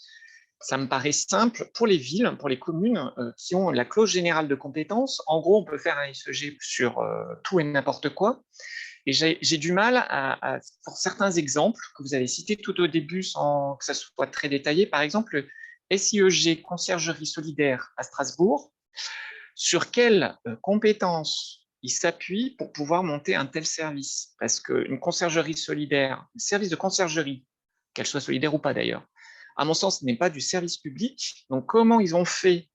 Ça me paraît simple pour les villes, pour les communes qui ont la clause générale de compétences. En gros, on peut faire un SEG sur tout et n'importe quoi. Et j'ai du mal pour certains exemples que vous avez cités tout au début sans que ça soit très détaillé. Par exemple, le SIEG Conciergerie solidaire à Strasbourg, sur quelles compétences il s'appuie pour pouvoir monter un tel service? Parce qu'une conciergerie solidaire, un service de conciergerie, qu'elle soit solidaire ou pas d'ailleurs, à mon sens, ce n'est pas du service public. Donc, comment ils ont fait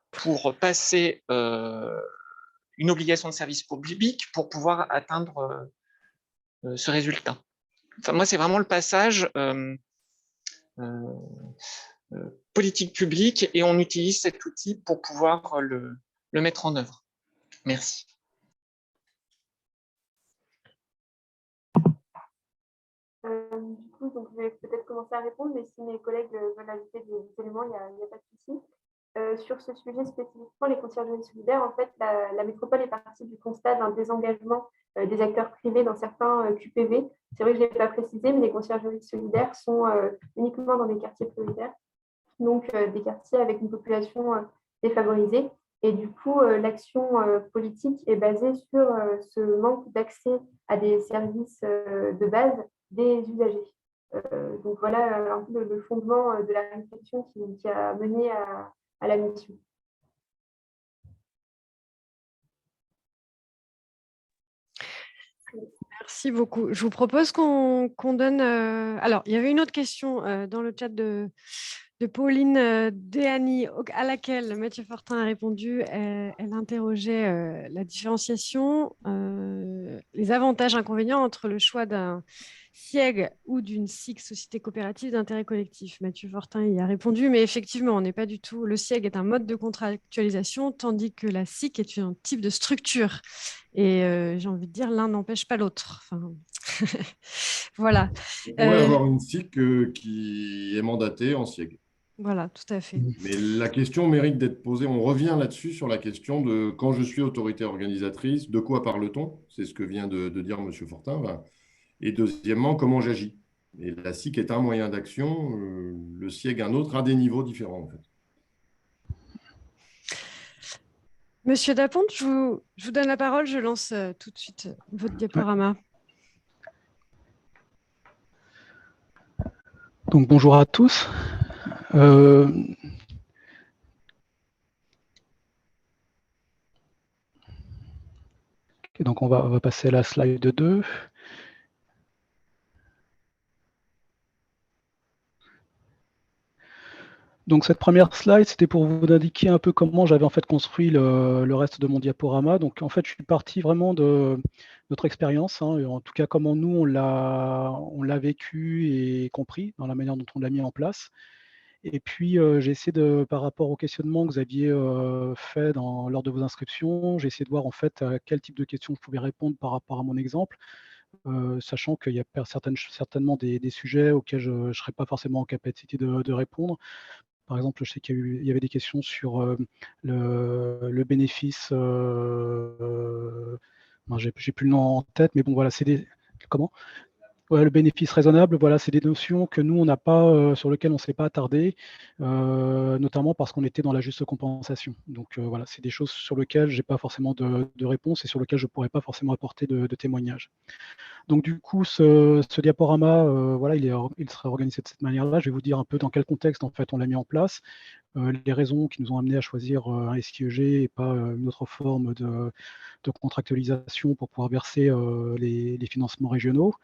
pour passer une obligation de service public pour pouvoir atteindre ce résultat? Enfin, moi, c'est vraiment le passage politique publique et on utilise cet outil pour pouvoir le mettre en œuvre. Merci. Du coup, donc, je vais peut-être commencer à répondre, mais si mes collègues veulent ajouter des éléments, il n'y a pas de souci. Sur ce sujet spécifiquement, les conciergeries solidaires, en fait, la métropole est partie du constat d'un désengagement des acteurs privés dans certains QPV. C'est vrai que je ne l'ai pas précisé, mais les conciergeries solidaires sont uniquement dans des quartiers prioritaires, donc des quartiers avec une population défavorisée. Et du coup, l'action politique est basée sur ce manque d'accès à des services de base des usagers. Donc voilà un peu le fondement de la réflexion qui a mené à la mission. Merci beaucoup. Je vous propose qu'on donne... Alors, il y avait une autre question dans le chat de Pauline Déani, à laquelle Mathieu Fortin a répondu. Elle interrogeait la différenciation, les avantages et inconvénients entre le choix d'un SIEG ou d'une SIC, Société coopérative d'intérêt collectif. Mathieu Fortin y a répondu, mais effectivement, on n'est pas du tout... Le SIEG est un mode de contractualisation, tandis que la SIC est un type de structure. Et j'ai envie de dire, l'un n'empêche pas l'autre. Enfin... Voilà. On pourrait avoir une SIC qui est mandatée en SIEG. Voilà, tout à fait. Mais la question mérite d'être posée. On revient là-dessus sur la question de quand je suis autorité organisatrice, de quoi parle-t-on? C'est ce que vient de dire M. Fortin. Et deuxièmement, comment j'agis? Et la SIC est un moyen d'action, le SIEG un autre, à des niveaux différents en fait. Monsieur Daponte, je vous donne la parole. Je lance tout de suite votre diaporama. Donc bonjour à tous. Donc on va passer à la slide 2. Donc cette première slide, c'était pour vous indiquer un peu comment j'avais en fait construit le reste de mon diaporama. Donc en fait, je suis parti vraiment de notre expérience, hein, et en tout cas comment nous on l'a vécu et compris dans la manière dont on l'a mis en place. Et puis j'ai essayé de, par rapport au questionnement que vous aviez fait lors de vos inscriptions, j'ai essayé de voir en fait à quel type de questions je pouvais répondre par rapport à mon exemple, sachant qu'il y a certainement des sujets auxquels je ne serais pas forcément en capacité de répondre. Par exemple, je sais qu'il y avait des questions sur le bénéfice. J'ai plus le nom en tête, mais bon, voilà, c'est des. Comment? Ouais, le bénéfice raisonnable, voilà, c'est des notions que nous, on n'a pas, sur lesquelles on ne s'est pas attardé, notamment parce qu'on était dans la juste compensation. Donc voilà, c'est des choses sur lesquelles je n'ai pas forcément de réponse et sur lesquelles je ne pourrais pas forcément apporter de témoignages. Donc du coup, ce diaporama, voilà, il sera organisé de cette manière-là. Je vais vous dire un peu dans quel contexte en fait on l'a mis en place, les raisons qui nous ont amenés à choisir un SIEG et pas une autre forme de contractualisation pour pouvoir verser les financements régionaux,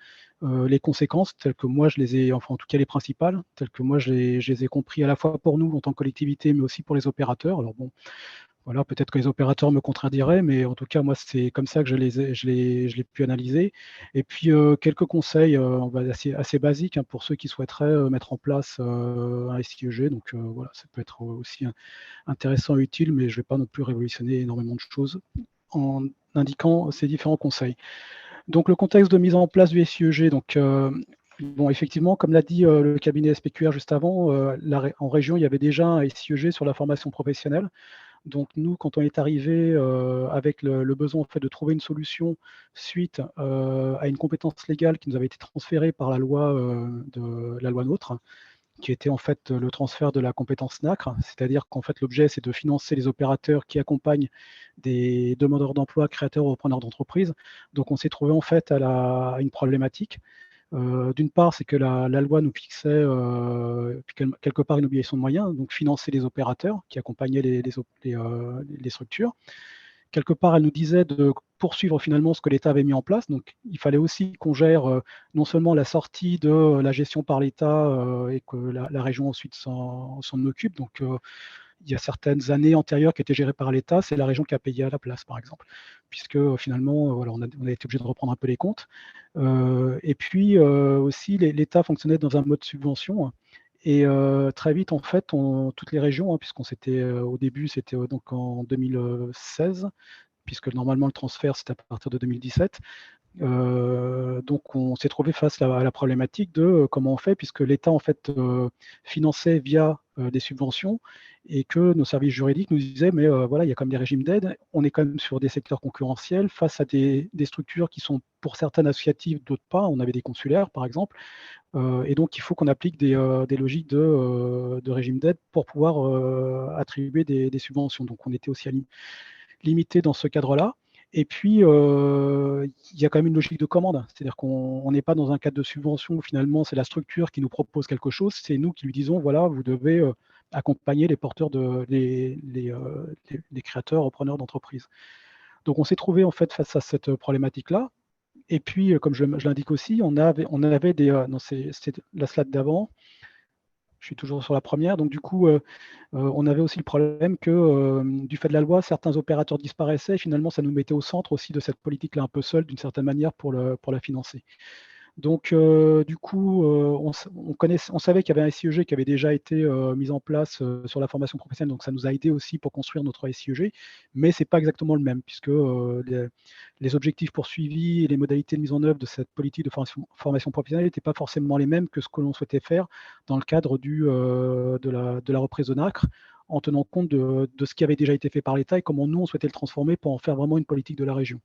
les conséquences telles que moi je les ai, enfin en tout cas les principales, telles que moi je les ai compris à la fois pour nous en tant que collectivité, mais aussi pour les opérateurs. Alors bon, Voilà, peut-être que les opérateurs me contrediraient, mais en tout cas, moi, c'est comme ça que je l'ai pu analyser. Et puis, quelques conseils on va assez basiques pour ceux qui souhaiteraient mettre en place un SIEG. Donc, voilà, ça peut être aussi intéressant et utile, mais je ne vais pas non plus révolutionner énormément de choses en indiquant ces différents conseils. Donc, le contexte de mise en place du SIEG, donc, bon, effectivement, comme l'a dit le cabinet SPQR juste avant, en région, il y avait déjà un SIEG sur la formation professionnelle. Donc nous, quand on est arrivé avec le besoin en fait, de trouver une solution suite à une compétence légale qui nous avait été transférée par la loi NOTRe, qui était en fait le transfert de la compétence NACRE, c'est-à-dire qu'en fait l'objet c'est de financer les opérateurs qui accompagnent des demandeurs d'emploi, créateurs ou repreneurs d'entreprise. Donc on s'est trouvé en fait à une problématique. D'une part, c'est que la loi nous fixait quelque part une obligation de moyens, donc financer les opérateurs qui accompagnaient les structures. Quelque part, elle nous disait de poursuivre finalement ce que l'État avait mis en place. Donc, il fallait aussi qu'on gère non seulement la sortie de la gestion par l'État et que la région ensuite s'en occupe. Donc, il y a certaines années antérieures qui étaient gérées par l'État, c'est la région qui a payé à la place, par exemple, puisque finalement, voilà, on a été obligé de reprendre un peu les comptes. Et puis aussi, l'État fonctionnait dans un mode subvention. Et très vite, en fait, toutes les régions, puisqu'on s'était au début, c'était donc en 2016, puisque normalement le transfert c'était à partir de 2017. Donc on s'est trouvé face à la problématique de comment on fait, puisque l'État en fait finançait via des subventions et que nos services juridiques nous disaient mais voilà, il y a quand même des régimes d'aide, on est quand même sur des secteurs concurrentiels face à des structures qui sont pour certaines associatives, d'autres pas. On avait des consulaires par exemple, et donc il faut qu'on applique des logiques de régime d'aide pour pouvoir attribuer des subventions. Donc on était aussi limité dans ce cadre-là. Et puis, il y a quand même une logique de commande, c'est-à-dire qu'on n'est pas dans un cadre de subvention où finalement c'est la structure qui nous propose quelque chose, c'est nous qui lui disons, voilà, vous devez accompagner les porteurs les créateurs, repreneurs d'entreprises. Donc on s'est trouvé en fait face à cette problématique-là. Et puis, comme je l'indique aussi, on avait c'est la slide d'avant, je suis toujours sur la première. Donc, du coup, on avait aussi le problème que, du fait de la loi, certains opérateurs disparaissaient. Et finalement, ça nous mettait au centre aussi de cette politique-là, un peu seule, d'une certaine manière, pour la financer. Donc, du coup, on savait qu'il y avait un SIEG qui avait déjà été mis en place sur la formation professionnelle, donc ça nous a aidé aussi pour construire notre SIEG, mais ce n'est pas exactement le même, puisque les objectifs poursuivis et les modalités de mise en œuvre de cette politique de formation professionnelle n'étaient pas forcément les mêmes que ce que l'on souhaitait faire dans le cadre de la reprise de NACRE, en tenant compte de ce qui avait déjà été fait par l'État et comment nous, on souhaitait le transformer pour en faire vraiment une politique de la région.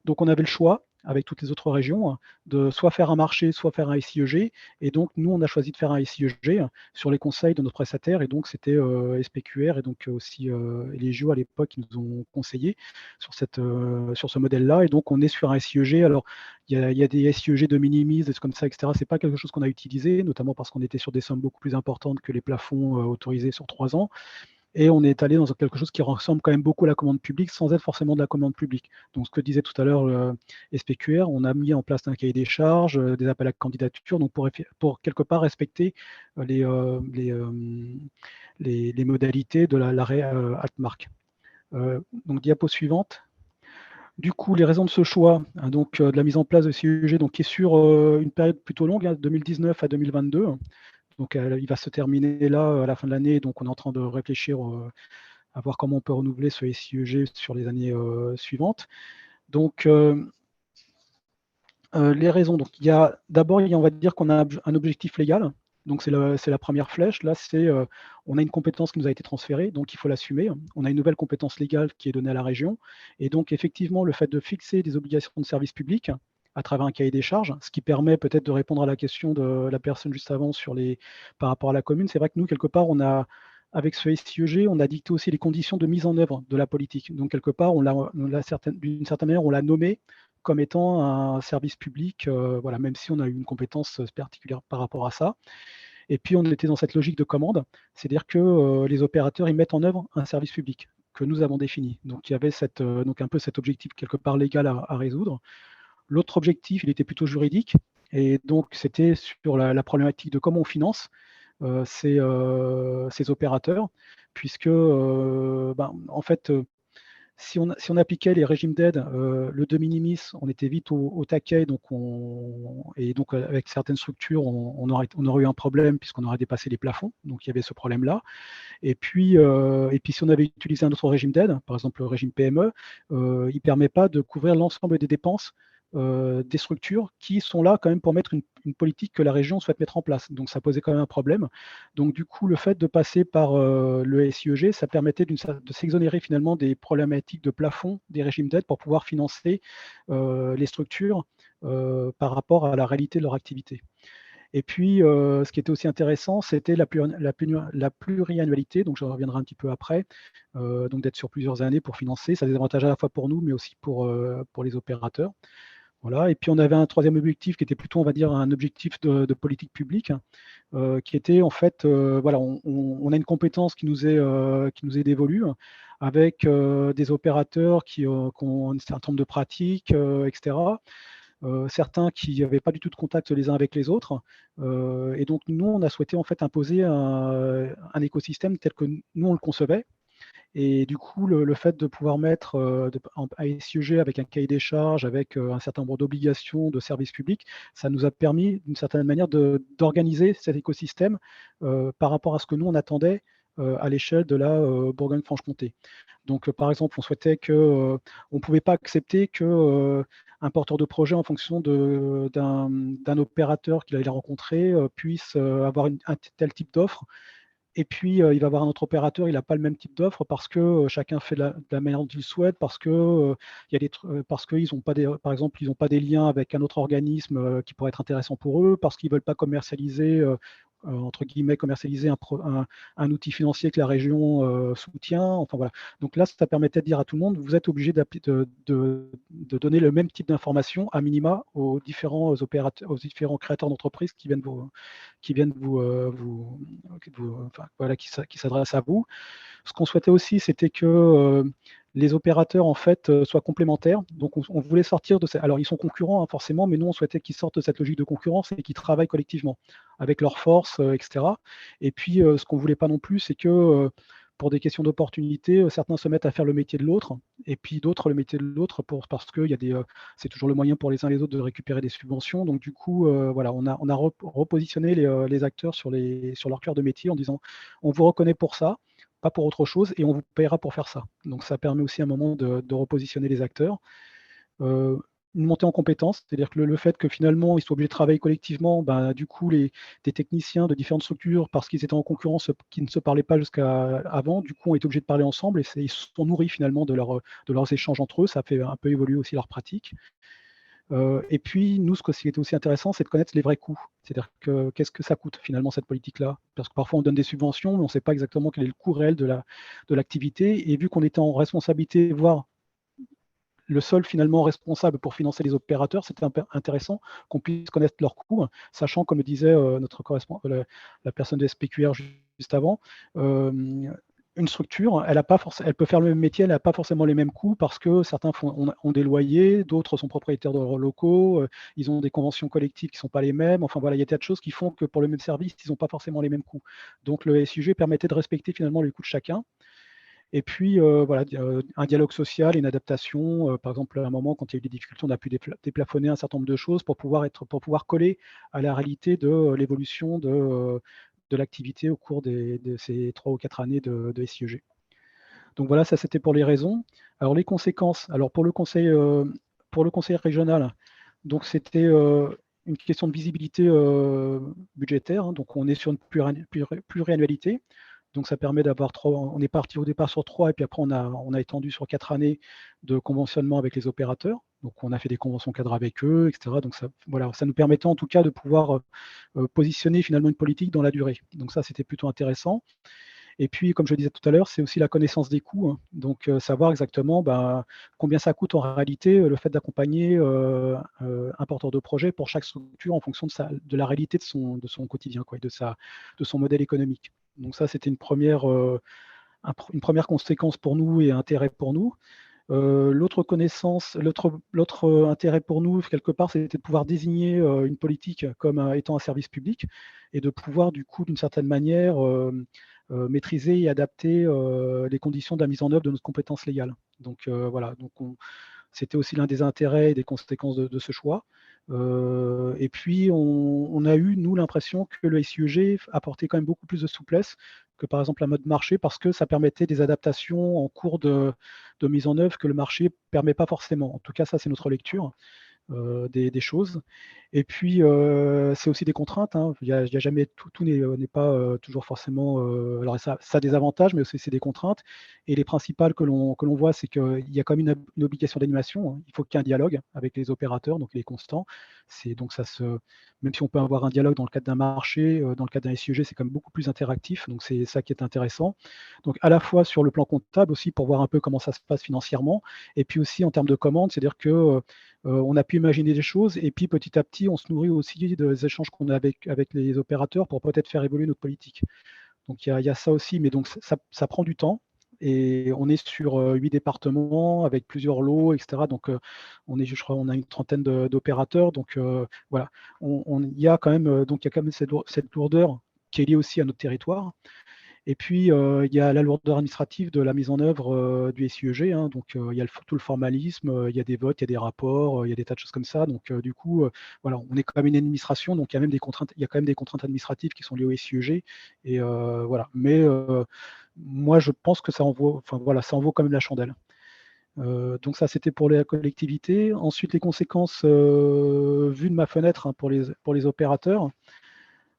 Donc, on avait le choix, avec toutes les autres régions, de soit faire un marché, soit faire un SIEG. Et donc, nous, on a choisi de faire un SIEG sur les conseils de nos prestataires. Et donc, c'était SPQR et donc aussi les JO à l'époque qui nous ont conseillé sur ce modèle-là. Et donc, on est sur un SIEG. Alors, il y a des SIEG de minimis, des trucs comme ça, etc. Ce n'est pas quelque chose qu'on a utilisé, notamment parce qu'on était sur des sommes beaucoup plus importantes que les plafonds autorisés sur 3 ans. Et on est allé dans quelque chose qui ressemble quand même beaucoup à la commande publique sans être forcément de la commande publique. Donc, ce que disait tout à l'heure SPQR, on a mis en place un cahier des charges, des appels à candidature, donc pour quelque part respecter les modalités de l'arrêt Altmark. Donc, diapo suivante. Du coup, les raisons de ce choix, donc de la mise en place de CIEG, donc qui est sur une période plutôt longue, 2019 à 2022. Donc, il va se terminer là à la fin de l'année. Donc, on est en train de réfléchir à voir comment on peut renouveler ce SIEG sur les années suivantes. Donc, les raisons. Donc, d'abord, on va dire qu'on a un objectif légal. Donc, c'est la première flèche. Là, on a une compétence qui nous a été transférée, donc il faut l'assumer. On a une nouvelle compétence légale qui est donnée à la région. Et donc, effectivement, le fait de fixer des obligations de service public à travers un cahier des charges, ce qui permet peut-être de répondre à la question de la personne juste avant par rapport à la commune. C'est vrai que nous, quelque part, avec ce SIEG, on a dicté aussi les conditions de mise en œuvre de la politique. Donc, quelque part, d'une certaine manière, on l'a nommé comme étant un service public, voilà, même si on a eu une compétence particulière par rapport à ça. Et puis, on était dans cette logique de commande, c'est-à-dire que les opérateurs, ils mettent en œuvre un service public que nous avons défini. Donc, il y avait donc un peu cet objectif quelque part légal à résoudre. L'autre objectif, il était plutôt juridique, et donc c'était sur la problématique de comment on finance ces opérateurs. puisque, en fait, si on appliquait les régimes d'aide, le de minimis, on était vite au taquet, et donc avec certaines structures, on aurait eu un problème puisqu'on aurait dépassé les plafonds, donc il y avait ce problème-là. Et puis si on avait utilisé un autre régime d'aide, par exemple le régime PME, il ne permet pas de couvrir l'ensemble des dépenses des structures qui sont là quand même pour mettre une politique que la région souhaite mettre en place. Donc ça posait quand même un problème. Donc du coup, le fait de passer par le SIEG, ça permettait de s'exonérer finalement des problématiques de plafond des régimes d'aide pour pouvoir financer les structures par rapport à la réalité de leur activité. Et puis, ce qui était aussi intéressant, c'était la pluriannualité, donc je reviendrai un petit peu après, donc d'être sur plusieurs années pour financer. Ça a des avantages à la fois pour nous, mais aussi pour les opérateurs. Voilà. Et puis, on avait un troisième objectif qui était plutôt, on va dire, un objectif de politique publique, qui était en fait, voilà, on a une compétence qui nous est dévolue, avec des opérateurs qui ont un certain nombre de pratiques, etc. Certains qui n'avaient pas du tout de contact les uns avec les autres. Et donc, nous, on a souhaité en fait imposer un écosystème tel que nous, on le concevait. Et du coup, le fait de pouvoir mettre à SIEG avec un cahier des charges, avec un certain nombre d'obligations de services publics, ça nous a permis d'une certaine manière d'organiser cet écosystème par rapport à ce que nous, on attendait à l'échelle de la Bourgogne-Franche-Comté. Donc, par exemple, on souhaitait on ne pouvait pas accepter que un porteur de projet, en fonction d'un opérateur qu'il allait rencontrer, puisse avoir un tel type d'offre. Et puis, il va avoir un autre opérateur, il n'a pas le même type d'offre parce que chacun fait de la manière dont il souhaite, parce que parce qu'ils n'ont pas par exemple, ils n'ont pas des liens avec un autre organisme qui pourrait être intéressant pour eux, parce qu'ils ne veulent pas commercialiser, entre guillemets, commercialiser un outil financier que la région soutient. Enfin voilà. Donc là, ça permettait de dire à tout le monde, vous êtes obligé de donner le même type d'information à minima aux différents opérateurs, aux différents créateurs d'entreprises qui viennent qui s'adressent à vous. Ce qu'on souhaitait aussi, c'était que les opérateurs en fait soient complémentaires. Donc on voulait sortir de ça. Alors ils sont concurrents forcément, mais nous on souhaitait qu'ils sortent de cette logique de concurrence et qu'ils travaillent collectivement avec leurs forces, etc. Et puis ce qu'on voulait pas non plus, c'est que pour des questions d'opportunité, certains se mettent à faire le métier de l'autre, et puis d'autres le métier de l'autre parce que c'est toujours le moyen pour les uns et les autres de récupérer des subventions. Donc du coup, voilà, on a repositionné les acteurs sur leur cœur de métier en disant on vous reconnaît pour ça, pas pour autre chose, et on vous payera pour faire ça. Donc ça permet aussi à un moment de repositionner les acteurs. Une montée en compétences, c'est-à-dire que le fait que finalement ils soient obligés de travailler collectivement, du coup des techniciens de différentes structures, parce qu'ils étaient en concurrence, qui ne se parlaient pas jusqu'à avant, du coup ont été obligés de parler ensemble, et ils se sont nourris finalement de leurs échanges entre eux. Ça fait un peu évoluer aussi leur pratique. Et puis nous, ce qui était aussi intéressant, c'est de connaître les vrais coûts. C'est-à-dire que qu'est-ce que ça coûte finalement cette politique-là? Parce que parfois on donne des subventions, mais on ne sait pas exactement quel est le coût réel de l'activité. Et vu qu'on était en responsabilité, voire le seul finalement responsable pour financer les opérateurs, c'était intéressant qu'on puisse connaître leurs coûts, sachant, comme le disait notre correspondant, la personne de SPQR juste avant, une structure, elle peut faire le même métier, elle n'a pas forcément les mêmes coûts parce que certains ont des loyers, d'autres sont propriétaires de leurs locaux, ils ont des conventions collectives qui ne sont pas les mêmes. Enfin voilà, il y a des tas de choses qui font que pour le même service, ils n'ont pas forcément les mêmes coûts. Donc le SIG permettait de respecter finalement les coûts de chacun. Et puis, voilà, un dialogue social, une adaptation. Par exemple, à un moment, quand il y a eu des difficultés, on a pu déplafonner un certain nombre de choses pour pouvoir coller à la réalité de l'évolution de l'activité au cours de ces 3 ou 4 années de SIEG. Donc voilà, ça c'était pour les raisons. Alors les conséquences, alors pour le conseil régional, donc c'était une question de visibilité budgétaire. Hein, donc on est sur une pluriannualité. Donc ça permet d'avoir on est parti au départ sur 3, et puis après on a étendu sur 4 années de conventionnement avec les opérateurs. Donc on a fait des conventions cadres avec eux, etc. Donc ça nous permettait en tout cas de pouvoir positionner finalement une politique dans la durée. Donc ça, c'était plutôt intéressant. Et puis, comme je disais tout à l'heure, c'est aussi la connaissance des coûts. Hein. Donc savoir exactement combien ça coûte en réalité le fait d'accompagner un porteur de projet pour chaque structure en fonction de la réalité de son quotidien, quoi, et de son modèle économique. Donc ça, c'était une première conséquence pour nous et intérêt pour nous. L'autre intérêt pour nous, quelque part, c'était de pouvoir désigner une politique comme étant un service public et de pouvoir, du coup, d'une certaine manière, maîtriser et adapter les conditions de la mise en œuvre de notre compétence légale. Donc voilà, donc c'était aussi l'un des intérêts et des conséquences de ce choix. Et puis, on a eu, nous, l'impression que le SIEG apportait quand même beaucoup plus de souplesse que, par exemple, la mode marché, parce que ça permettait des adaptations en cours de mise en œuvre que le marché ne permet pas forcément. En tout cas, ça, c'est notre lecture des choses. Et puis, c'est aussi des contraintes. Hein. Il y a jamais, tout n'est pas toujours forcément. Alors, ça a des avantages, mais aussi c'est des contraintes. Et les principales que l'on voit, c'est qu'il y a quand même une obligation d'animation. Hein. Il faut qu'il y ait un dialogue avec les opérateurs, donc il est constant. Donc même si on peut avoir un dialogue dans le cadre d'un marché, dans le cadre d'un SIEG, c'est quand même beaucoup plus interactif. Donc c'est ça qui est intéressant. Donc à la fois sur le plan comptable aussi pour voir un peu comment ça se passe financièrement, et puis aussi en termes de commandes, c'est-à-dire que on a pu imaginer des choses et puis petit à petit, on se nourrit aussi des échanges qu'on a avec les opérateurs pour peut-être faire évoluer notre politique. Donc il y a ça aussi, mais donc ça prend du temps. Et on est sur 8 départements avec plusieurs lots, etc. Donc je crois, on a une trentaine d'opérateurs. Donc voilà, il y a quand même, cette lourdeur qui est liée aussi à notre territoire. Et puis, il y a la lourdeur administrative de la mise en œuvre du SIEG. Hein, donc, il y a tout le formalisme, il y a des votes, il y a des rapports, il y a des tas de choses comme ça. Donc, du coup, voilà, on est quand même une administration, donc il y a même des contraintes, il y a quand même des contraintes administratives qui sont liées au SIEG. Et voilà. Mais moi, je pense que ça en vaut quand même la chandelle. Donc ça, c'était pour la collectivité. Ensuite, les conséquences vues de ma fenêtre, hein, pour les opérateurs.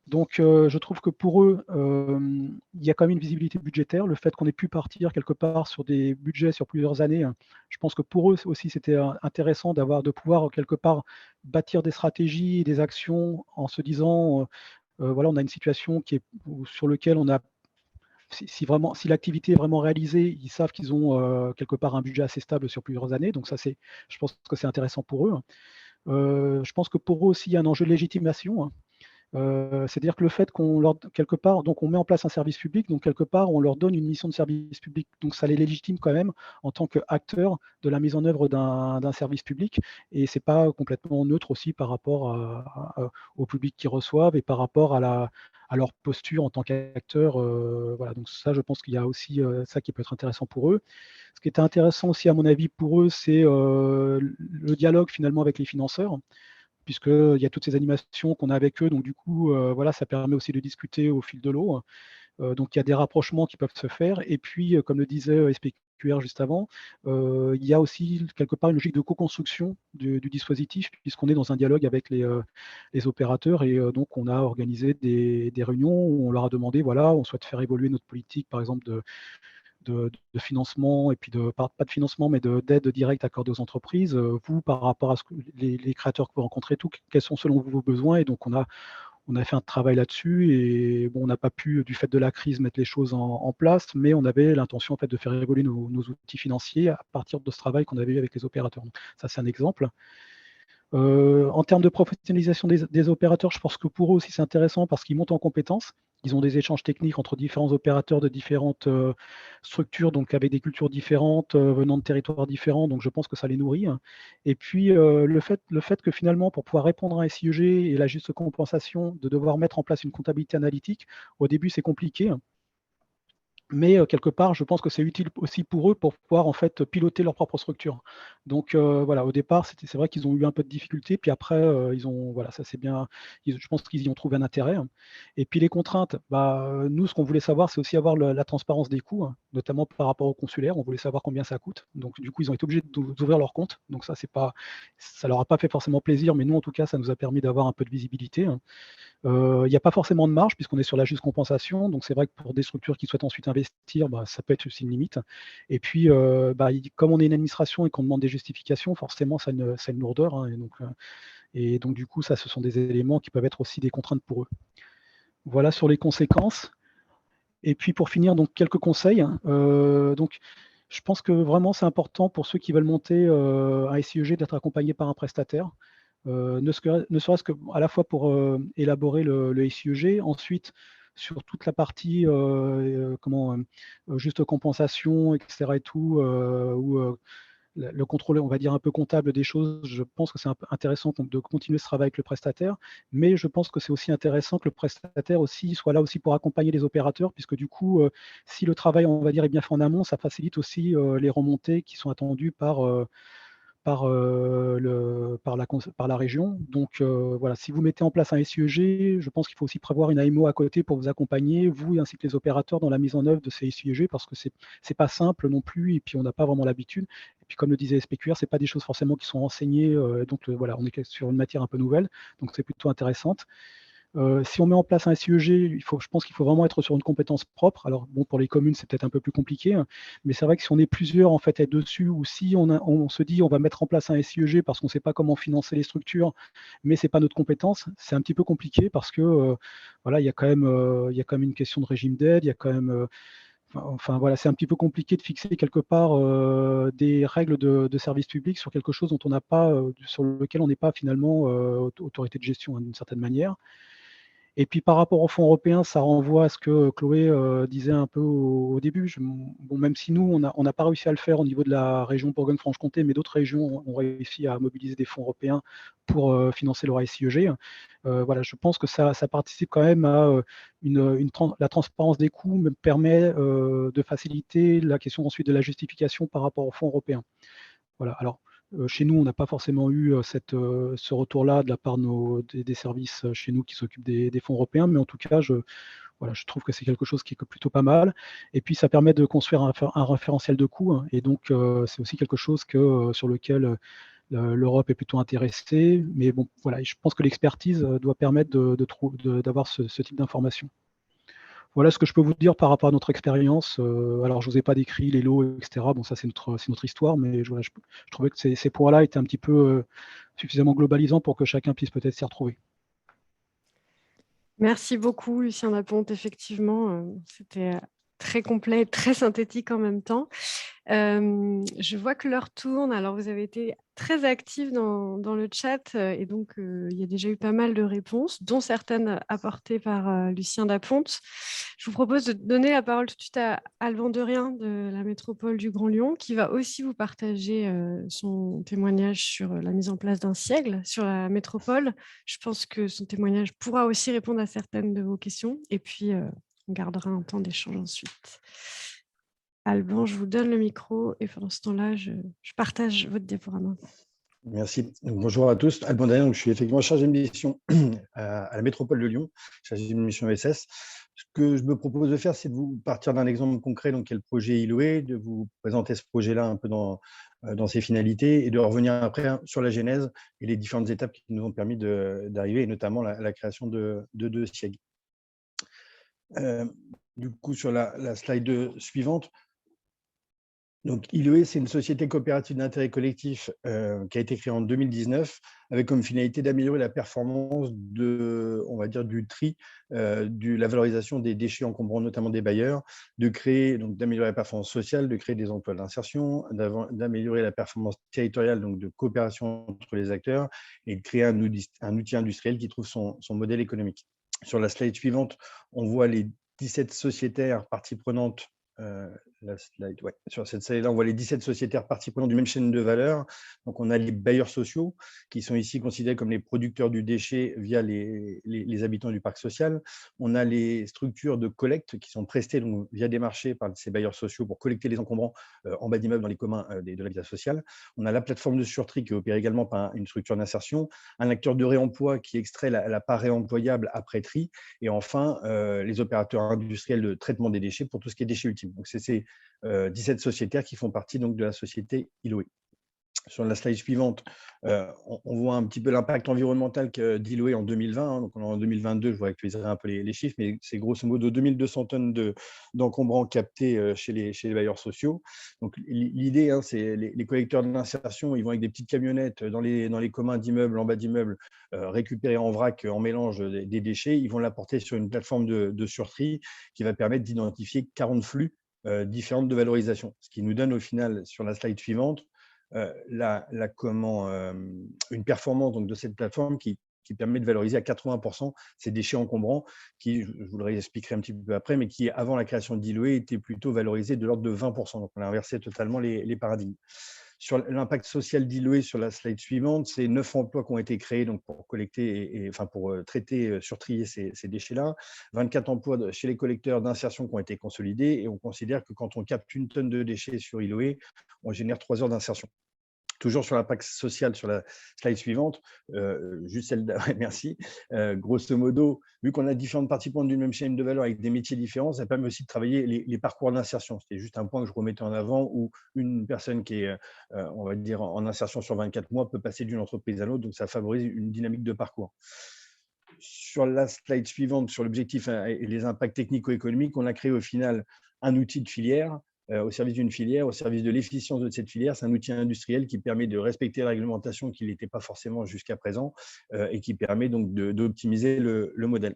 Donc, je trouve que pour eux, il y a quand même une visibilité budgétaire. Le fait qu'on ait pu partir quelque part sur des budgets sur plusieurs années, hein, je pense que pour eux aussi, c'était intéressant de pouvoir quelque part bâtir des stratégies et des actions en se disant, voilà, on a une situation sur laquelle on a, si l'activité est vraiment réalisée, ils savent qu'ils ont quelque part un budget assez stable sur plusieurs années. Donc ça, je pense que c'est intéressant pour eux. Je pense que pour eux aussi, il y a un enjeu de légitimation. Hein. C'est-à-dire que le fait quelque part, donc on met en place un service public, donc quelque part, on leur donne une mission de service public. Donc ça les légitime quand même en tant qu'acteurs de la mise en œuvre d'un service public. Et c'est pas complètement neutre aussi par rapport au public qu'ils reçoivent et par rapport à leur posture en tant qu'acteurs. Voilà, donc ça, je pense qu'il y a aussi ça qui peut être intéressant pour eux. Ce qui était intéressant aussi, à mon avis, pour eux, c'est le dialogue finalement avec les financeurs, puisqu'il y a toutes ces animations qu'on a avec eux. Donc, du coup, voilà, ça permet aussi de discuter au fil de l'eau. Donc, il y a des rapprochements qui peuvent se faire. Et puis, comme le disait SPQR juste avant, il y a aussi quelque part une logique de co-construction du dispositif, puisqu'on est dans un dialogue avec les opérateurs. Et donc, on a organisé des réunions où on leur a demandé, voilà, on souhaite faire évoluer notre politique, par exemple, de financement, et puis pas de financement, mais d'aide directe accordée aux entreprises. Vous, par rapport à les créateurs que vous rencontrez, quels sont selon vous vos besoins? Et donc, on a fait un travail là-dessus, et bon, on n'a pas pu, du fait de la crise, mettre les choses en place, mais on avait l'intention en fait de faire évoluer nos outils financiers à partir de ce travail qu'on avait eu avec les opérateurs. Donc, ça, c'est un exemple. En termes de professionnalisation des opérateurs, je pense que pour eux aussi c'est intéressant parce qu'ils montent en compétences. Ils ont des échanges techniques entre différents opérateurs de différentes structures, donc avec des cultures différentes, venant de territoires différents. Donc je pense que ça les nourrit. Et puis le fait que finalement, pour pouvoir répondre à un SIEG et la juste compensation, de devoir mettre en place une comptabilité analytique, au début c'est compliqué. Mais quelque part, je pense que c'est utile aussi pour eux pour pouvoir en fait piloter leur propre structure. Donc voilà, au départ, c'est vrai qu'ils ont eu un peu de difficultés, puis après, voilà, ça c'est bien, je pense qu'ils y ont trouvé un intérêt. Et puis les contraintes, nous, ce qu'on voulait savoir, c'est aussi avoir la transparence des coûts, hein, notamment par rapport au consulaire. On voulait savoir combien ça coûte. Donc du coup, ils ont été obligés d'ouvrir leur compte. Donc ça leur a pas fait forcément plaisir, mais nous, en tout cas, ça nous a permis d'avoir un peu de visibilité. Il n'y a pas forcément de marge puisqu'on est sur la juste compensation. Donc, c'est vrai que pour des structures qui souhaitent ensuite investir, ça peut être aussi une limite. Et puis, comme on est une administration et qu'on demande des justifications, forcément, ça a une lourdeur. Hein, et donc, du coup, ce sont des éléments qui peuvent être aussi des contraintes pour eux. Voilà sur les conséquences. Et puis, pour finir, donc, quelques conseils. Donc, je pense que vraiment, c'est important pour ceux qui veulent monter un SIEG d'être accompagnés par un prestataire. Ne serait-ce qu'à la fois pour élaborer le SIEG, ensuite sur toute la partie juste compensation, etc. et tout, où le contrôle, on va dire, un peu comptable des choses, je pense que c'est intéressant de continuer ce travail avec le prestataire, mais je pense que c'est aussi intéressant que le prestataire aussi soit là aussi pour accompagner les opérateurs, puisque du coup, si le travail, on va dire, est bien fait en amont, ça facilite aussi les remontées qui sont attendues par la région. Donc voilà, si vous mettez en place un SIEG, je pense qu'il faut aussi prévoir une AMO à côté pour vous accompagner, vous ainsi que les opérateurs, dans la mise en œuvre de ces SIEG, parce que c'est pas simple non plus, et puis on n'a pas vraiment l'habitude. Et puis comme le disait SPQR, c'est pas des choses forcément qui sont enseignées, donc voilà, on est sur une matière un peu nouvelle, donc c'est plutôt intéressante. Si on met en place un SIEG, je pense qu'il faut vraiment être sur une compétence propre. Alors bon, pour les communes, c'est peut-être un peu plus compliqué, hein, mais c'est vrai que si on est plusieurs en fait à être dessus, ou si on se dit on va mettre en place un SIEG parce qu'on ne sait pas comment financer les structures, mais c'est pas notre compétence, c'est un petit peu compliqué parce que voilà, il y a quand même une question de régime d'aide, il y a quand même enfin voilà, c'est un petit peu compliqué de fixer quelque part des règles de service public sur quelque chose dont on n'a pas, sur lequel on n'est pas finalement autorité de gestion, hein, d'une certaine manière. Et puis par rapport aux fonds européens, ça renvoie à ce que Chloé disait un peu au début. Bon, même si nous, on n'a pas réussi à le faire au niveau de la région Bourgogne-Franche-Comté, mais d'autres régions ont réussi à mobiliser des fonds européens pour financer leur SIEG. Voilà, je pense que ça participe quand même à la transparence des coûts, me permet de faciliter la question ensuite de la justification par rapport aux fonds européens. Voilà, alors chez nous, on n'a pas forcément eu ce retour-là de la part des services chez nous qui s'occupent des fonds européens, mais en tout cas, voilà, je trouve que c'est quelque chose qui est plutôt pas mal. Et puis, ça permet de construire un référentiel de coûts, hein, et donc c'est aussi quelque chose sur lequel l'Europe est plutôt intéressée. Mais bon, voilà, je pense que l'expertise doit permettre d'avoir ce type d'information. Voilà ce que je peux vous dire par rapport à notre expérience. Alors, je ne vous ai pas décrit les lots, etc. Bon, ça, c'est notre histoire, mais voilà, je trouvais que ces points-là étaient un petit peu suffisamment globalisants pour que chacun puisse peut-être s'y retrouver. Merci beaucoup, Lucien Laponte. Effectivement, c'était très complet et très synthétique en même temps. Je vois que l'heure tourne. Alors, vous avez été très actifs dans le chat et donc il y a déjà eu pas mal de réponses, dont certaines apportées par Lucien Laponte. Je vous propose de donner la parole tout de suite à Alban Derrien de la métropole du Grand Lyon, qui va aussi vous partager son témoignage sur la mise en place d'un siècle sur la métropole. Je pense que son témoignage pourra aussi répondre à certaines de vos questions. Et puis, on gardera un temps d'échange ensuite. Alban, je vous donne le micro et pendant ce temps-là, je partage votre diaporama. Merci. Bonjour à tous. Alban Derrien, je suis effectivement chargé de mission à la métropole de Lyon, chargé de mission ESS. Ce que je me propose de faire, c'est de vous partir d'un exemple concret, donc qui est le projet ILOE, de vous présenter ce projet-là un peu dans ses finalités et de revenir après sur la genèse et les différentes étapes qui nous ont permis d'arriver, et notamment la création de 2 SIEG. Du coup, sur la slide suivante, donc, ILOE, c'est une société coopérative d'intérêt collectif qui a été créée en 2019 avec comme finalité d'améliorer la performance on va dire, du tri, la valorisation des déchets encombrants, notamment des bailleurs, d'améliorer la performance sociale, de créer des emplois d'insertion, d'améliorer la performance territoriale, donc de coopération entre les acteurs, et de créer un outil industriel qui trouve son modèle économique. Sur la slide suivante, on voit les 17 sociétaires parties prenantes. La slide, ouais. Sur cette slide-là, on voit les 17 sociétaires parties prenantes du même chaîne de valeur. Donc, on a les bailleurs sociaux qui sont ici considérés comme les producteurs du déchet via les habitants du parc social. On a les structures de collecte qui sont prestées donc, via des marchés par ces bailleurs sociaux pour collecter les encombrants en bas d'immeubles dans les communs de l'habitat social. On a la plateforme de surtri qui opère également par une structure d'insertion, un acteur de réemploi qui extrait la part réemployable après tri, et enfin les opérateurs industriels de traitement des déchets pour tout ce qui est déchets ultimes. Donc, c'est ces 17 sociétaires qui font partie donc, de la société ILOE. Sur la slide suivante, on voit un petit peu l'impact environnemental d'ILOE en 2020. Hein, donc en 2022, je vous actualiserai un peu les chiffres, mais c'est grosso modo 2200 tonnes d'encombrants captés chez les bailleurs sociaux. Donc l'idée, hein, c'est les collecteurs de l'insertion, ils vont avec des petites camionnettes dans les communs d'immeubles, en bas d'immeubles, récupérer en vrac, en mélange des déchets. Ils vont l'apporter sur une plateforme de surtri qui va permettre d'identifier 40 flux différentes de valorisation. Ce qui nous donne au final, sur la slide suivante, une performance donc, de cette plateforme qui permet de valoriser à 80% ces déchets encombrants qui, je vous le réexpliquerai un petit peu après, mais qui, avant la création d'ILOE, étaient plutôt valorisés de l'ordre de 20%. Donc, on a inversé totalement les paradigmes. Sur l'impact social d'Iloé, sur la slide suivante, c'est 9 emplois qui ont été créés donc, pour collecter enfin, pour traiter, surtrier ces déchets-là, 24 emplois chez les collecteurs d'insertion qui ont été consolidés, et on considère que quand on capte 1 tonne de déchets sur Iloé, on génère 3 heures d'insertion. Toujours sur l'impact social, sur la slide suivante, juste celle d'après, merci. Grosso modo, vu qu'on a différentes parties prenantes d'une même chaîne de valeur avec des métiers différents, ça permet aussi de travailler les parcours d'insertion. C'était juste un point que je remettais en avant, où une personne qui est, on va dire, en insertion sur 24 mois peut passer d'une entreprise à l'autre, donc ça favorise une dynamique de parcours. Sur la slide suivante, sur l'objectif et les impacts technico-économiques, on a créé au final un outil de filière, au service d'une filière, au service de l'efficience de cette filière. C'est un outil industriel qui permet de respecter la réglementation qui n'était pas forcément jusqu'à présent, et qui permet donc d'optimiser le modèle.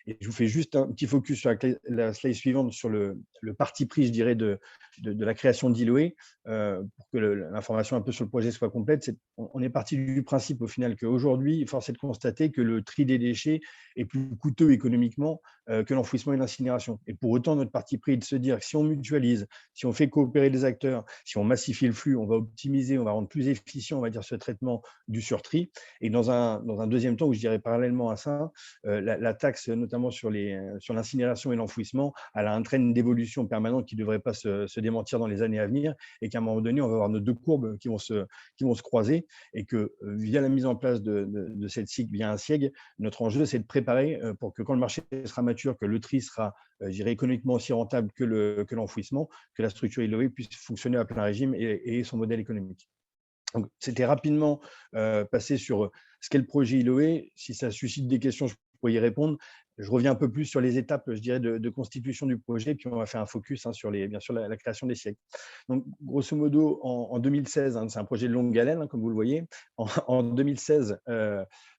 Et je vous fais juste un petit focus sur la slide suivante, sur le parti pris, je dirais, de la création d'Iloé, pour que l'information un peu sur le projet soit complète. On est parti du principe au final qu'aujourd'hui, force est de constater que le tri des déchets est plus coûteux économiquement que l'enfouissement et l'incinération. Et pour autant, notre parti pris est de se dire que si on mutualise, si on fait coopérer les acteurs, si on massifie le flux, on va optimiser, on va rendre plus efficient, on va dire, ce traitement du surtri. Et dans un deuxième temps, où je dirais parallèlement à ça, la taxe, notamment sur l'incinération et l'enfouissement, elle a un train d'évolution permanente qui ne devrait pas se démentir dans les années à venir, et qu'à un moment donné, on va avoir nos 2 courbes qui vont se croiser, et que via la mise en place de cette SIG, via un SIEG, notre enjeu, c'est de préparer pour que quand le marché sera mature, que le tri sera, je dirais, économiquement aussi rentable que l'enfouissement, que la structure Iloé puisse fonctionner à plein régime et son modèle économique. Donc, c'était rapidement passer sur ce qu'est le projet Iloé. Si ça suscite des questions, je pourrais y répondre. Je reviens un peu plus sur les étapes, je dirais, de constitution du projet, puis on va faire un focus sur bien sûr la création des siècles. Donc, grosso modo, en 2016, c'est un projet de longue haleine, comme vous le voyez. En 2016,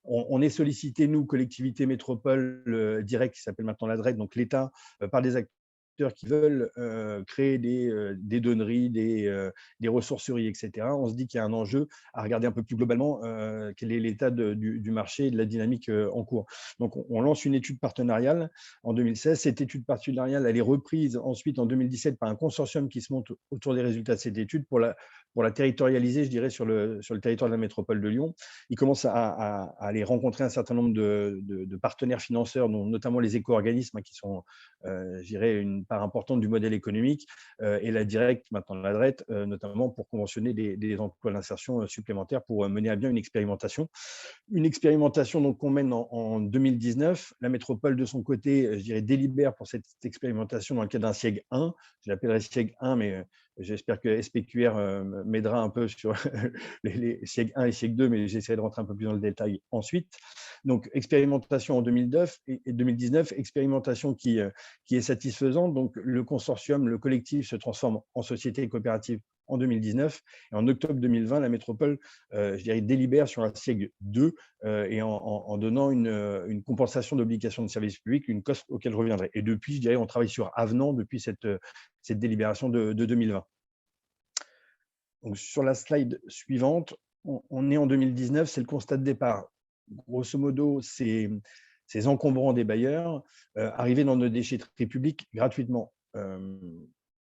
on est sollicité, nous, collectivité métropole directe, qui s'appelle maintenant la DREC, donc l'État, par des acteurs qui veulent créer des donneries, des ressourceries, etc. On se dit qu'il y a un enjeu à regarder un peu plus globalement quel est l'état du marché et de la dynamique en cours. Donc, on lance une étude partenariale en 2016. Cette étude partenariale, elle est reprise ensuite en 2017 par un consortium qui se monte autour des résultats de cette étude pour la territorialiser, je dirais, sur le territoire de la métropole de Lyon. Il commence à aller rencontrer un certain nombre de partenaires financeurs, dont notamment les éco-organismes, qui sont, je dirais, une part importante du modèle économique, et la directe, maintenant la DRET, notamment pour conventionner des emplois d'insertion supplémentaires pour mener à bien une expérimentation. Une expérimentation donc, qu'on mène en 2019. La métropole, de son côté, je dirais, délibère pour cette expérimentation dans le cadre d'un SIEG 1. Je l'appellerai SIEG 1, mais j'espère que SPQR m'aidera un peu sur les SIEG 1 et SIEG 2, mais j'essaierai de rentrer un peu plus dans le détail ensuite. Donc, expérimentation en 2019, expérimentation qui est satisfaisante. Donc, le consortium, le collectif se transforme en société coopérative en 2019. Et en octobre 2020, la métropole, je dirais, délibère sur un SIEG 2 et en donnant une compensation d'obligation de service public, une COSP auquel je reviendrai. Et depuis, je dirais, on travaille sur avenant depuis cette délibération de 2020. Donc, sur la slide suivante, on est en 2019, c'est le constat de départ. Grosso modo, ces encombrants des bailleurs arrivaient dans nos déchetteries publiques gratuitement.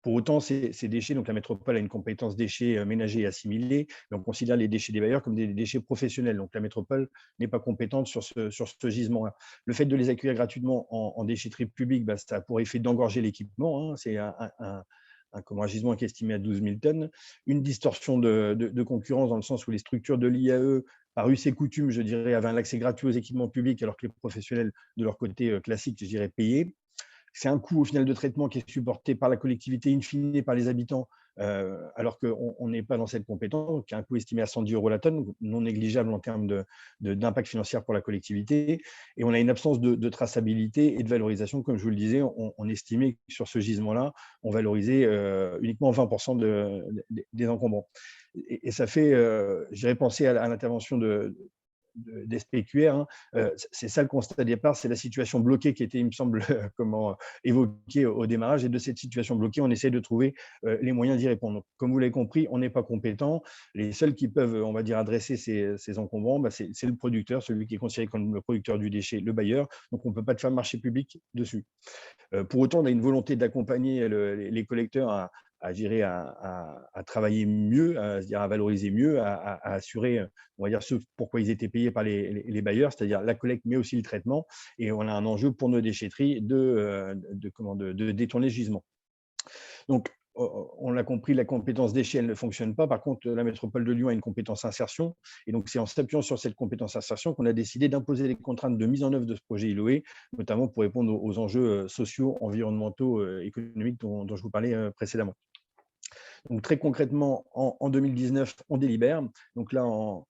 Pour autant, ces déchets, donc la métropole a une compétence déchets ménagers et assimilés, mais on considère les déchets des bailleurs comme des déchets professionnels. Donc la métropole n'est pas compétente sur ce gisement-là. Le fait de les accueillir gratuitement en déchetterie publique, ça a pour effet d'engorger l'équipement. C'est un gisement qui est estimé à 12 000 tonnes. Une distorsion de concurrence dans le sens où les structures de l'IAE, par us et coutume, je dirais, avaient un accès gratuit aux équipements publics, alors que les professionnels, de leur côté classique, je dirais, payaient. C'est un coût au final de traitement qui est supporté par la collectivité, in fine par les habitants, alors qu'on n'est pas dans cette compétence, qui a un coût estimé à 110 € la tonne, non négligeable en termes d'impact financier pour la collectivité. Et on a une absence de traçabilité et de valorisation. Comme je vous le disais, on estimait que sur ce gisement-là, on valorisait uniquement 20% des encombrants. Et ça fait, j'irais penser à l'intervention d'SPQR, c'est ça le constat de départ, c'est la situation bloquée qui était, il me semble, évoquée au démarrage. Et de cette situation bloquée, on essaie de trouver les moyens d'y répondre. Donc, comme vous l'avez compris, on n'est pas compétent. Les seuls qui peuvent, on va dire, adresser ces encombrants, c'est le producteur, celui qui est considéré comme le producteur du déchet, le bailleur. Donc, on ne peut pas faire marché public dessus. Pour autant, on a une volonté d'accompagner les collecteurs gérer, à travailler mieux, à valoriser mieux, à assurer, on va dire, ce pourquoi ils étaient payés par les bailleurs, c'est-à-dire la collecte, mais aussi le traitement. Et on a un enjeu pour nos déchetteries de détourner ce gisement. Donc, on l'a compris, la compétence déchets, elle ne fonctionne pas. Par contre, la métropole de Lyon a une compétence insertion. Et donc, c'est en s'appuyant sur cette compétence insertion qu'on a décidé d'imposer les contraintes de mise en œuvre de ce projet ILOE, notamment pour répondre aux enjeux sociaux, environnementaux, économiques dont je vous parlais précédemment. Donc, très concrètement, en 2019, on délibère. Donc là, en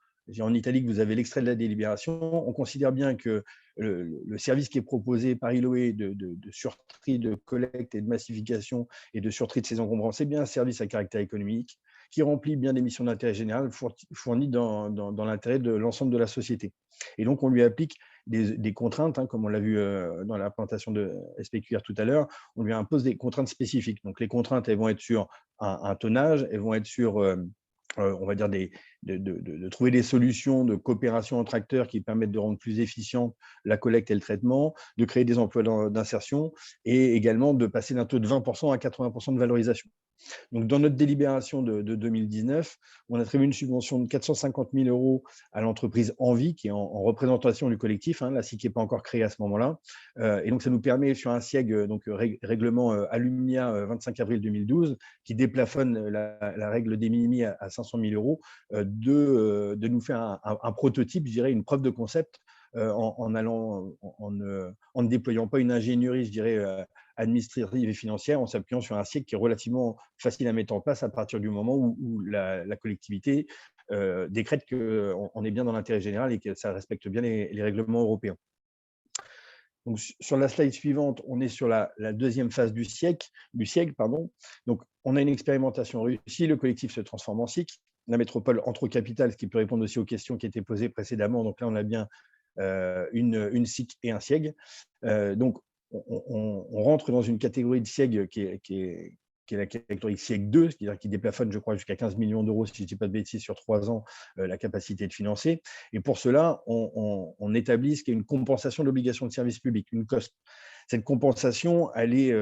italique, vous avez l'extrait de la délibération. On considère bien que le service qui est proposé par ILOE de surtri, de collecte et de massification et de surtri de ces encombrants, c'est bien un service à caractère économique qui remplit bien des missions d'intérêt général fournies dans l'intérêt de l'ensemble de la société. Et donc, on lui applique des contraintes, comme on l'a vu dans la présentation de SPQR tout à l'heure, on lui impose des contraintes spécifiques. Donc, les contraintes, elles vont être sur un tonnage, elles vont être sur, on va dire, de trouver des solutions de coopération entre acteurs qui permettent de rendre plus efficient la collecte et le traitement, de créer des emplois d'insertion et également de passer d'un taux de 20% à 80% de valorisation. Donc, dans notre délibération de 2019, on a attribué une subvention de 450 000 € à l'entreprise Envie, qui est en représentation du collectif, la SIC n'est pas encore créée à ce moment-là. Et donc, ça nous permet, sur un SIEG, donc règlement Alumnia 25 avril 2012, qui déplafonne la règle des minimi à 500 000 €, de nous faire un prototype, je dirais, une preuve de concept, en ne déployant pas une ingénierie, je dirais, administrative et financière, en s'appuyant sur un SIEG qui est relativement facile à mettre en place à partir du moment où la collectivité décrète qu'on est bien dans l'intérêt général et que ça respecte bien les règlements européens. Donc, sur la slide suivante, on est sur la deuxième phase du SIEG. Donc, on a une expérimentation réussie, le collectif se transforme en SIC. La métropole entre au capital, ce qui peut répondre aussi aux questions qui étaient posées précédemment. Donc là, on a bien une SIC et un SIEG. Donc, on rentre dans une catégorie de SIEG qui est la catégorie SIEG 2, c'est-à-dire qui déplafonne, je crois, jusqu'à 15 millions d'euros, si je ne dis pas de bêtises, sur 3 ans, la capacité de financer. Et pour cela, on établit ce qui est une compensation de l'obligation de service public, une COSP. Cette compensation, elle est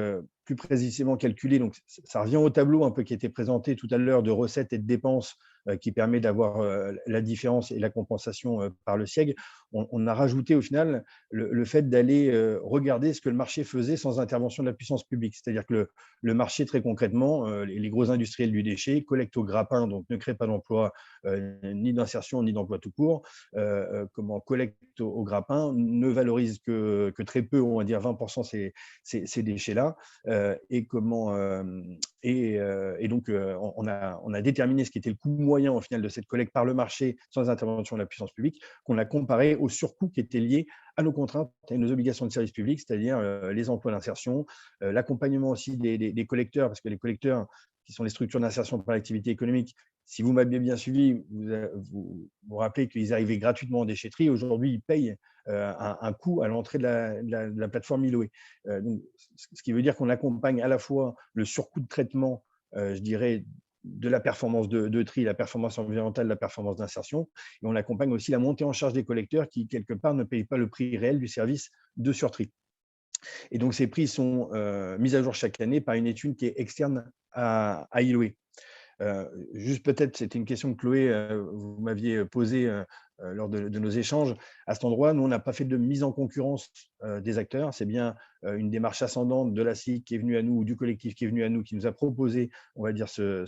plus précisément calculée. Donc, ça revient au tableau un peu qui était présenté tout à l'heure de recettes et de dépenses qui permet d'avoir la différence et la compensation par le SIEG. On a rajouté au final le fait d'aller regarder ce que le marché faisait sans intervention de la puissance publique. C'est-à-dire que le marché, très concrètement, les gros industriels du déchet collectent au grappin, donc ne créent pas d'emploi, ni d'insertion, ni d'emploi tout court. Collectent au grappin, ne valorisent que très peu, on va dire 20% ces déchets-là. Et donc, on a déterminé ce qui était le coût moyen au final de cette collecte par le marché sans intervention de la puissance publique, qu'on a comparé au surcoût qui était lié à nos contraintes et nos obligations de service public, c'est-à-dire les emplois d'insertion, l'accompagnement aussi des collecteurs, parce que les collecteurs, qui sont les structures d'insertion par l'activité économique, si vous m'avez bien suivi, vous vous rappelez qu'ils arrivaient gratuitement en déchetterie. Aujourd'hui, ils payent un coût à l'entrée de la plateforme ILOE. Donc, ce qui veut dire qu'on accompagne à la fois le surcoût de traitement, je dirais, de la performance de tri, la performance environnementale, la performance d'insertion. Et on accompagne aussi la montée en charge des collecteurs qui, quelque part, ne payent pas le prix réel du service de surtri. Et donc, ces prix sont mis à jour chaque année par une étude qui est externe à ILOE. Juste peut-être, c'était une question que Chloé, vous m'aviez posée lors de nos échanges. À cet endroit, nous, on n'a pas fait de mise en concurrence des acteurs. C'est bien une démarche ascendante de la SIC qui est venue à nous, ou du collectif qui est venu à nous, qui nous a proposé, on va dire, ce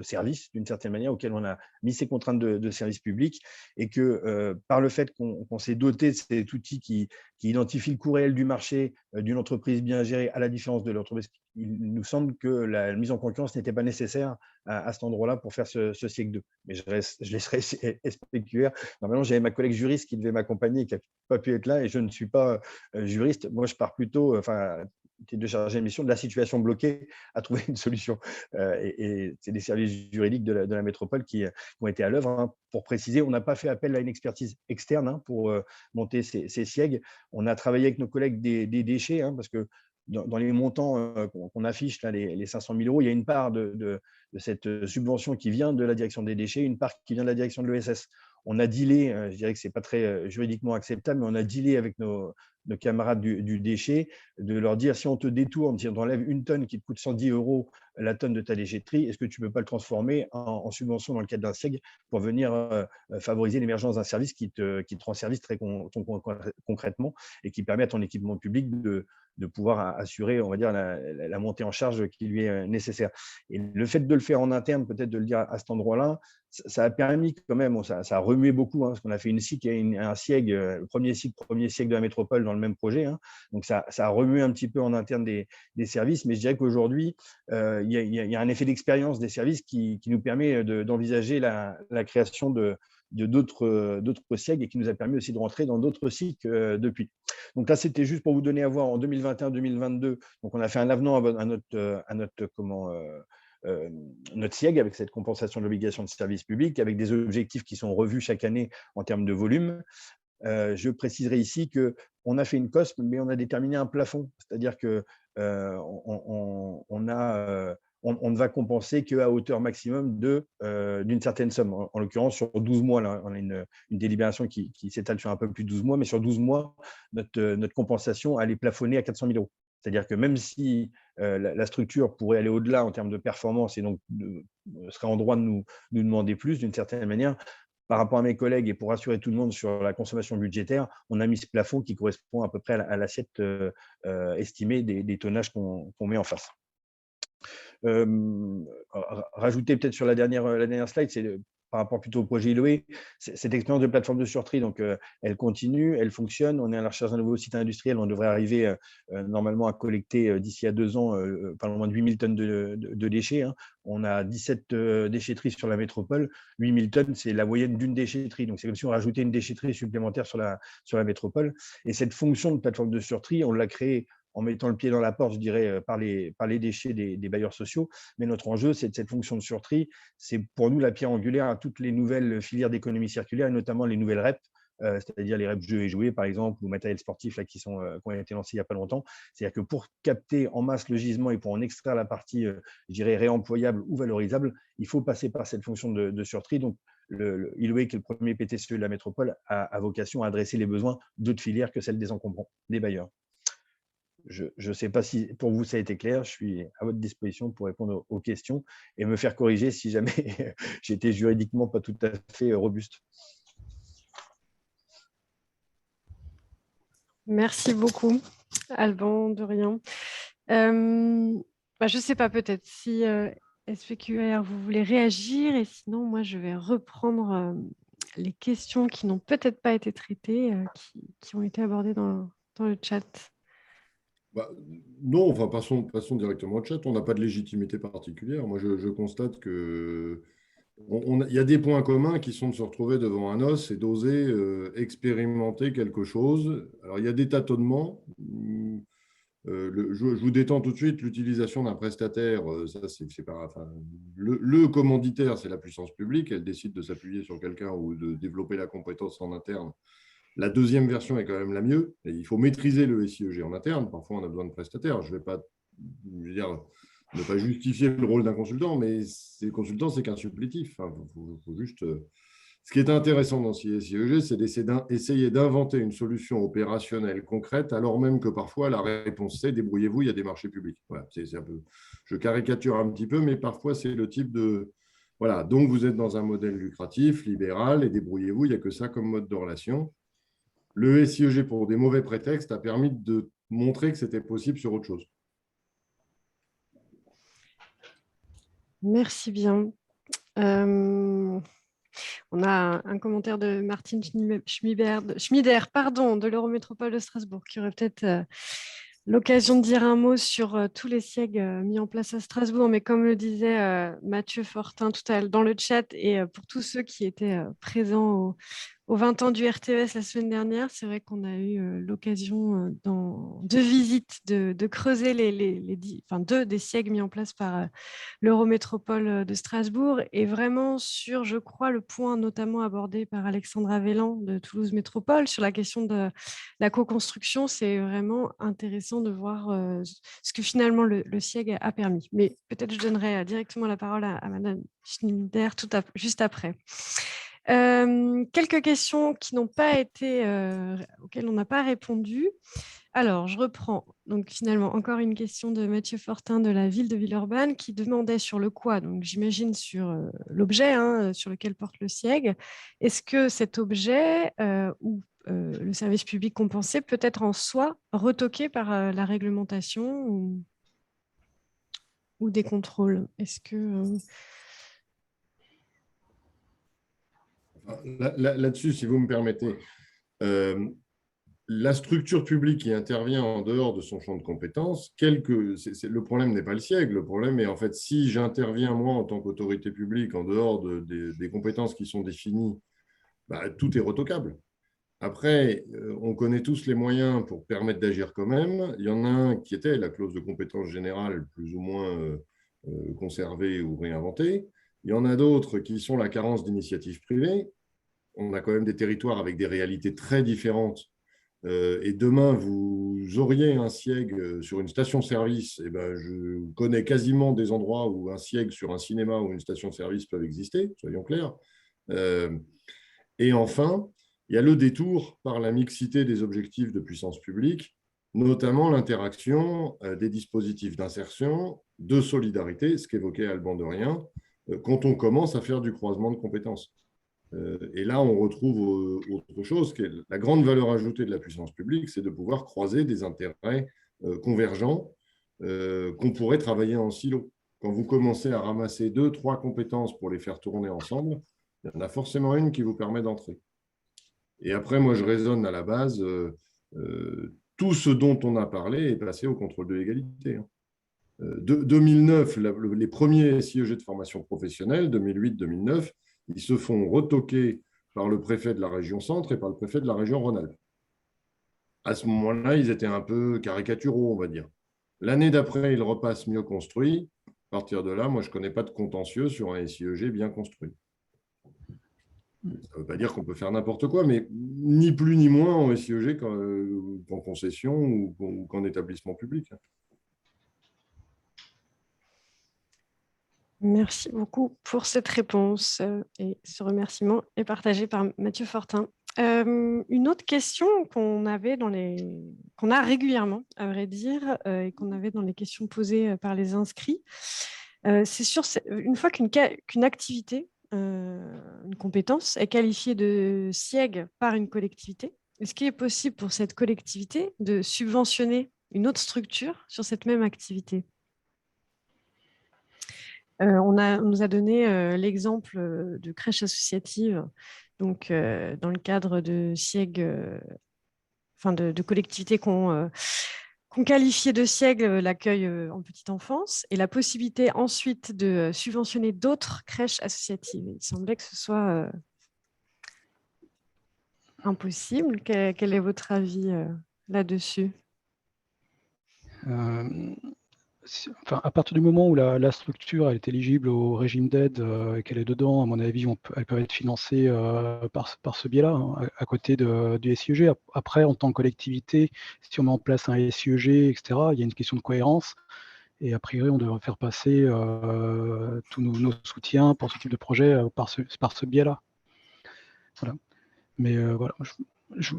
service, d'une certaine manière, auquel on a mis ces contraintes de service public, et que par le fait qu'on s'est doté de cet outil qui identifie le coût réel du marché d'une entreprise bien gérée, à la différence de l'entreprise, il nous semble que la mise en concurrence n'était pas nécessaire à cet endroit-là pour faire ce SIEG 2. Mais je laisserai SPQR. Normalement, j'avais ma collègue juriste qui devait m'accompagner et qui n'a pas pu être là, et je ne suis pas juriste. Moi, je pars plutôt, de charger une mission de la situation bloquée à trouver une solution. Et c'est des services juridiques de la métropole qui ont été à l'œuvre. Pour préciser, on n'a pas fait appel à une expertise externe pour monter ces SIEG. On a travaillé avec nos collègues des déchets, parce que dans les montants qu'on affiche, là, les 500 000 €, il y a une part de cette subvention qui vient de la direction des déchets, une part qui vient de la direction de l'ESS. on a dealé, je dirais que ce n'est pas très juridiquement acceptable, mais on a dealé avec nos camarades du déchet, de leur dire, si on te détourne, si on t'enlève une tonne qui te coûte 110 € la tonne de ta déchetterie, est-ce que tu ne peux pas le transformer en subvention dans le cadre d'un SIEG pour venir favoriser l'émergence d'un service qui te rend service très concrètement et qui permet à ton équipement public de pouvoir assurer, on va dire, la montée en charge qui lui est nécessaire. Et le fait de le faire en interne, peut-être de le dire à cet endroit-là, ça a permis quand même, ça a remué beaucoup, parce qu'on a fait une SIC et un SIEG, le premier SIEG de la métropole dans le même projet. Donc, ça a remué un petit peu en interne des services, mais je dirais qu'aujourd'hui, il y a un effet d'expérience des services qui nous permet d'envisager la création d'autres SIEG et qui nous a permis aussi de rentrer dans d'autres SIC depuis. Donc là, c'était juste pour vous donner à voir en 2021-2022. Donc, on a fait un avenant à notre SIEG avec cette compensation de l'obligation de service public, avec des objectifs qui sont revus chaque année en termes de volume. Je préciserai ici qu'on a fait une COSP, mais on a déterminé un plafond, c'est-à-dire qu'on ne va compenser qu'à hauteur maximum d'une certaine somme. En l'occurrence, sur 12 mois, là, on a une délibération qui s'étale sur un peu plus de 12 mois, mais sur 12 mois, notre compensation, elle est plafonnée à 400 000 €. C'est-à-dire que même si la structure pourrait aller au-delà en termes de performance et donc serait en droit de nous demander plus d'une certaine manière, par rapport à mes collègues et pour rassurer tout le monde sur la consommation budgétaire, on a mis ce plafond qui correspond à peu près à l'assiette estimée des tonnages qu'on met en face. Rajouter peut-être sur la dernière slide, c'est par rapport plutôt au projet ILOE, cette expérience de plateforme de surtri, donc elle continue, elle fonctionne. On est à la recherche d'un nouveau site industriel. On devrait arriver normalement à collecter d'ici à 2 ans pas loin de 8 000 tonnes de déchets. On a 17 déchetteries sur la métropole. 8 000 tonnes, c'est la moyenne d'une déchetterie. Donc, c'est comme si on rajoutait une déchetterie supplémentaire sur la métropole. Et cette fonction de plateforme de surtri, on l'a créée en mettant le pied dans la porte, je dirais, par les déchets des bailleurs sociaux. Mais notre enjeu, c'est cette fonction de surtri. C'est pour nous la pierre angulaire à toutes les nouvelles filières d'économie circulaire, et notamment les nouvelles REP, c'est-à-dire les REP jeux et jouets, par exemple, ou matériel sportif là, qui ont été lancés il n'y a pas longtemps. C'est-à-dire que pour capter en masse le gisement et pour en extraire la partie, je dirais, réemployable ou valorisable, il faut passer par cette fonction de surtri. Donc, l'ILOE, qui est le premier PTCE de la métropole, a vocation à adresser les besoins d'autres filières que celles des encombrants, des bailleurs. Je ne sais pas si pour vous ça a été clair. Je suis à votre disposition pour répondre aux questions et me faire corriger si jamais j'étais juridiquement pas tout à fait robuste. Merci beaucoup, Alban, de rien. Je ne sais pas, peut-être si SPQR, vous voulez réagir, et sinon, moi, je vais reprendre les questions qui n'ont peut-être pas été traitées, qui ont été abordées dans le chat. Non, enfin, passons directement au chat. On n'a pas de légitimité particulière. Moi, je constate qu'il y a des points communs qui sont de se retrouver devant un os et d'oser expérimenter quelque chose. Alors, il y a des tâtonnements. Je vous détends tout de suite. L'utilisation d'un prestataire, ça, c'est pas. Enfin, le commanditaire, c'est la puissance publique. Elle décide de s'appuyer sur quelqu'un ou de développer la compétence en interne. La deuxième version est quand même la mieux. Et il faut maîtriser le SIEG en interne. Parfois, on a besoin de prestataires. Je ne vais pas ne pas justifier le rôle d'un consultant, mais le consultant, c'est qu'un supplétif. Enfin, faut juste... Ce qui est intéressant dans SIEG, c'est d'essayer d'inventer une solution opérationnelle concrète, alors même que parfois, la réponse, c'est débrouillez-vous, il y a des marchés publics. Voilà, c'est un peu... Je caricature un petit peu, mais parfois, c'est le type de... Voilà, donc vous êtes dans un modèle lucratif, libéral, et débrouillez-vous, il n'y a que ça comme mode de relation. Le SIEG, pour des mauvais prétextes, a permis de montrer que c'était possible sur autre chose. Merci bien. On a un commentaire de Martine Schmider, de l'Eurométropole de Strasbourg, qui aurait peut-être l'occasion de dire un mot sur tous les SIEG mis en place à Strasbourg. Mais comme le disait Mathieu Fortin tout à l'heure dans le chat, et pour tous ceux qui étaient présents aux 20 ans du RTS la semaine dernière, c'est vrai qu'on a eu l'occasion dans 2 visites de creuser deux des SIEG mis en place par l'Eurométropole de Strasbourg, et vraiment sur, je crois, le point notamment abordé par Alexandra Vélan de Toulouse Métropole sur la question de la co-construction. C'est vraiment intéressant de voir ce que finalement le SIEG a permis. Mais peut-être je donnerai directement la parole à Madame Schneider juste après. Quelques questions qui n'ont pas été, auxquelles on n'a pas répondu. Alors, je reprends. Donc, finalement, encore une question de Mathieu Fortin de la ville de Villeurbanne qui demandait sur le quoi, donc j'imagine sur l'objet sur lequel porte le SIEG. Est-ce que cet objet ou le service public compensé peut être en soi retoqué par la réglementation ou des contrôles? Est-ce que... Là-dessus, si vous me permettez, la structure publique qui intervient en dehors de son champ de compétences, le problème n'est pas le SIEG, le problème est en fait si j'interviens moi en tant qu'autorité publique en dehors des compétences qui sont définies, bah, tout est retoquable. Après, on connaît tous les moyens pour permettre d'agir quand même. Il y en a un qui était la clause de compétence générale, plus ou moins conservée ou réinventée. Il y en a d'autres qui sont la carence d'initiative privée. On a quand même des territoires avec des réalités très différentes. Et demain, vous auriez un SIEG sur une station-service. Et ben, je connais quasiment des endroits où un SIEG sur un cinéma ou une station-service peuvent exister, soyons clairs. Et enfin, il y a le détour par la mixité des objectifs de puissance publique, notamment l'interaction des dispositifs d'insertion, de solidarité, ce qu'évoquait Alban de Rien, quand on commence à faire du croisement de compétences. Et là, on retrouve autre chose, qui est la grande valeur ajoutée de la puissance publique, c'est de pouvoir croiser des intérêts convergents qu'on pourrait travailler en silo. Quand vous commencez à ramasser 2, 3 compétences pour les faire tourner ensemble, il y en a forcément une qui vous permet d'entrer. Et après, moi, je raisonne à la base, tout ce dont on a parlé est passé au contrôle de l'égalité. 2009, les premiers SIEG de formation professionnelle, 2008-2009, ils se font retoquer par le préfet de la région Centre et par le préfet de la région Rhône-Alpes. À ce moment-là, ils étaient un peu caricaturaux, on va dire. L'année d'après, ils repassent mieux construits. À partir de là, moi, je ne connais pas de contentieux sur un SIEG bien construit. Ça ne veut pas dire qu'on peut faire n'importe quoi, mais ni plus ni moins en SIEG qu'en concession ou qu'en établissement public. Merci beaucoup pour cette réponse et ce remerciement est partagé par Mathieu Fortin. Une autre question qu'on a régulièrement, à vrai dire, et qu'on avait dans les questions posées par les inscrits, c'est sur une fois qu'une activité, une compétence est qualifiée de SIEG par une collectivité, est-ce qu'il est possible pour cette collectivité de subventionner une autre structure sur cette même activité ? On nous a donné l'exemple de crèche associative, donc dans le cadre de SIEG, de collectivités qu'on qualifiait de SIEG l'accueil en petite enfance, et la possibilité ensuite de subventionner d'autres crèches associatives. Il semblait que ce soit impossible. Quel est votre avis là-dessus ? À partir du moment où la structure elle est éligible au régime d'aide et qu'elle est dedans, à mon avis, elle peut être financée par ce biais-là, hein, à côté du SIEG. Après, en tant que collectivité, si on met en place un SIEG, etc., il y a une question de cohérence. Et a priori, on devrait faire passer tous nos soutiens pour ce type de projet par ce biais-là. Voilà. Mais voilà, je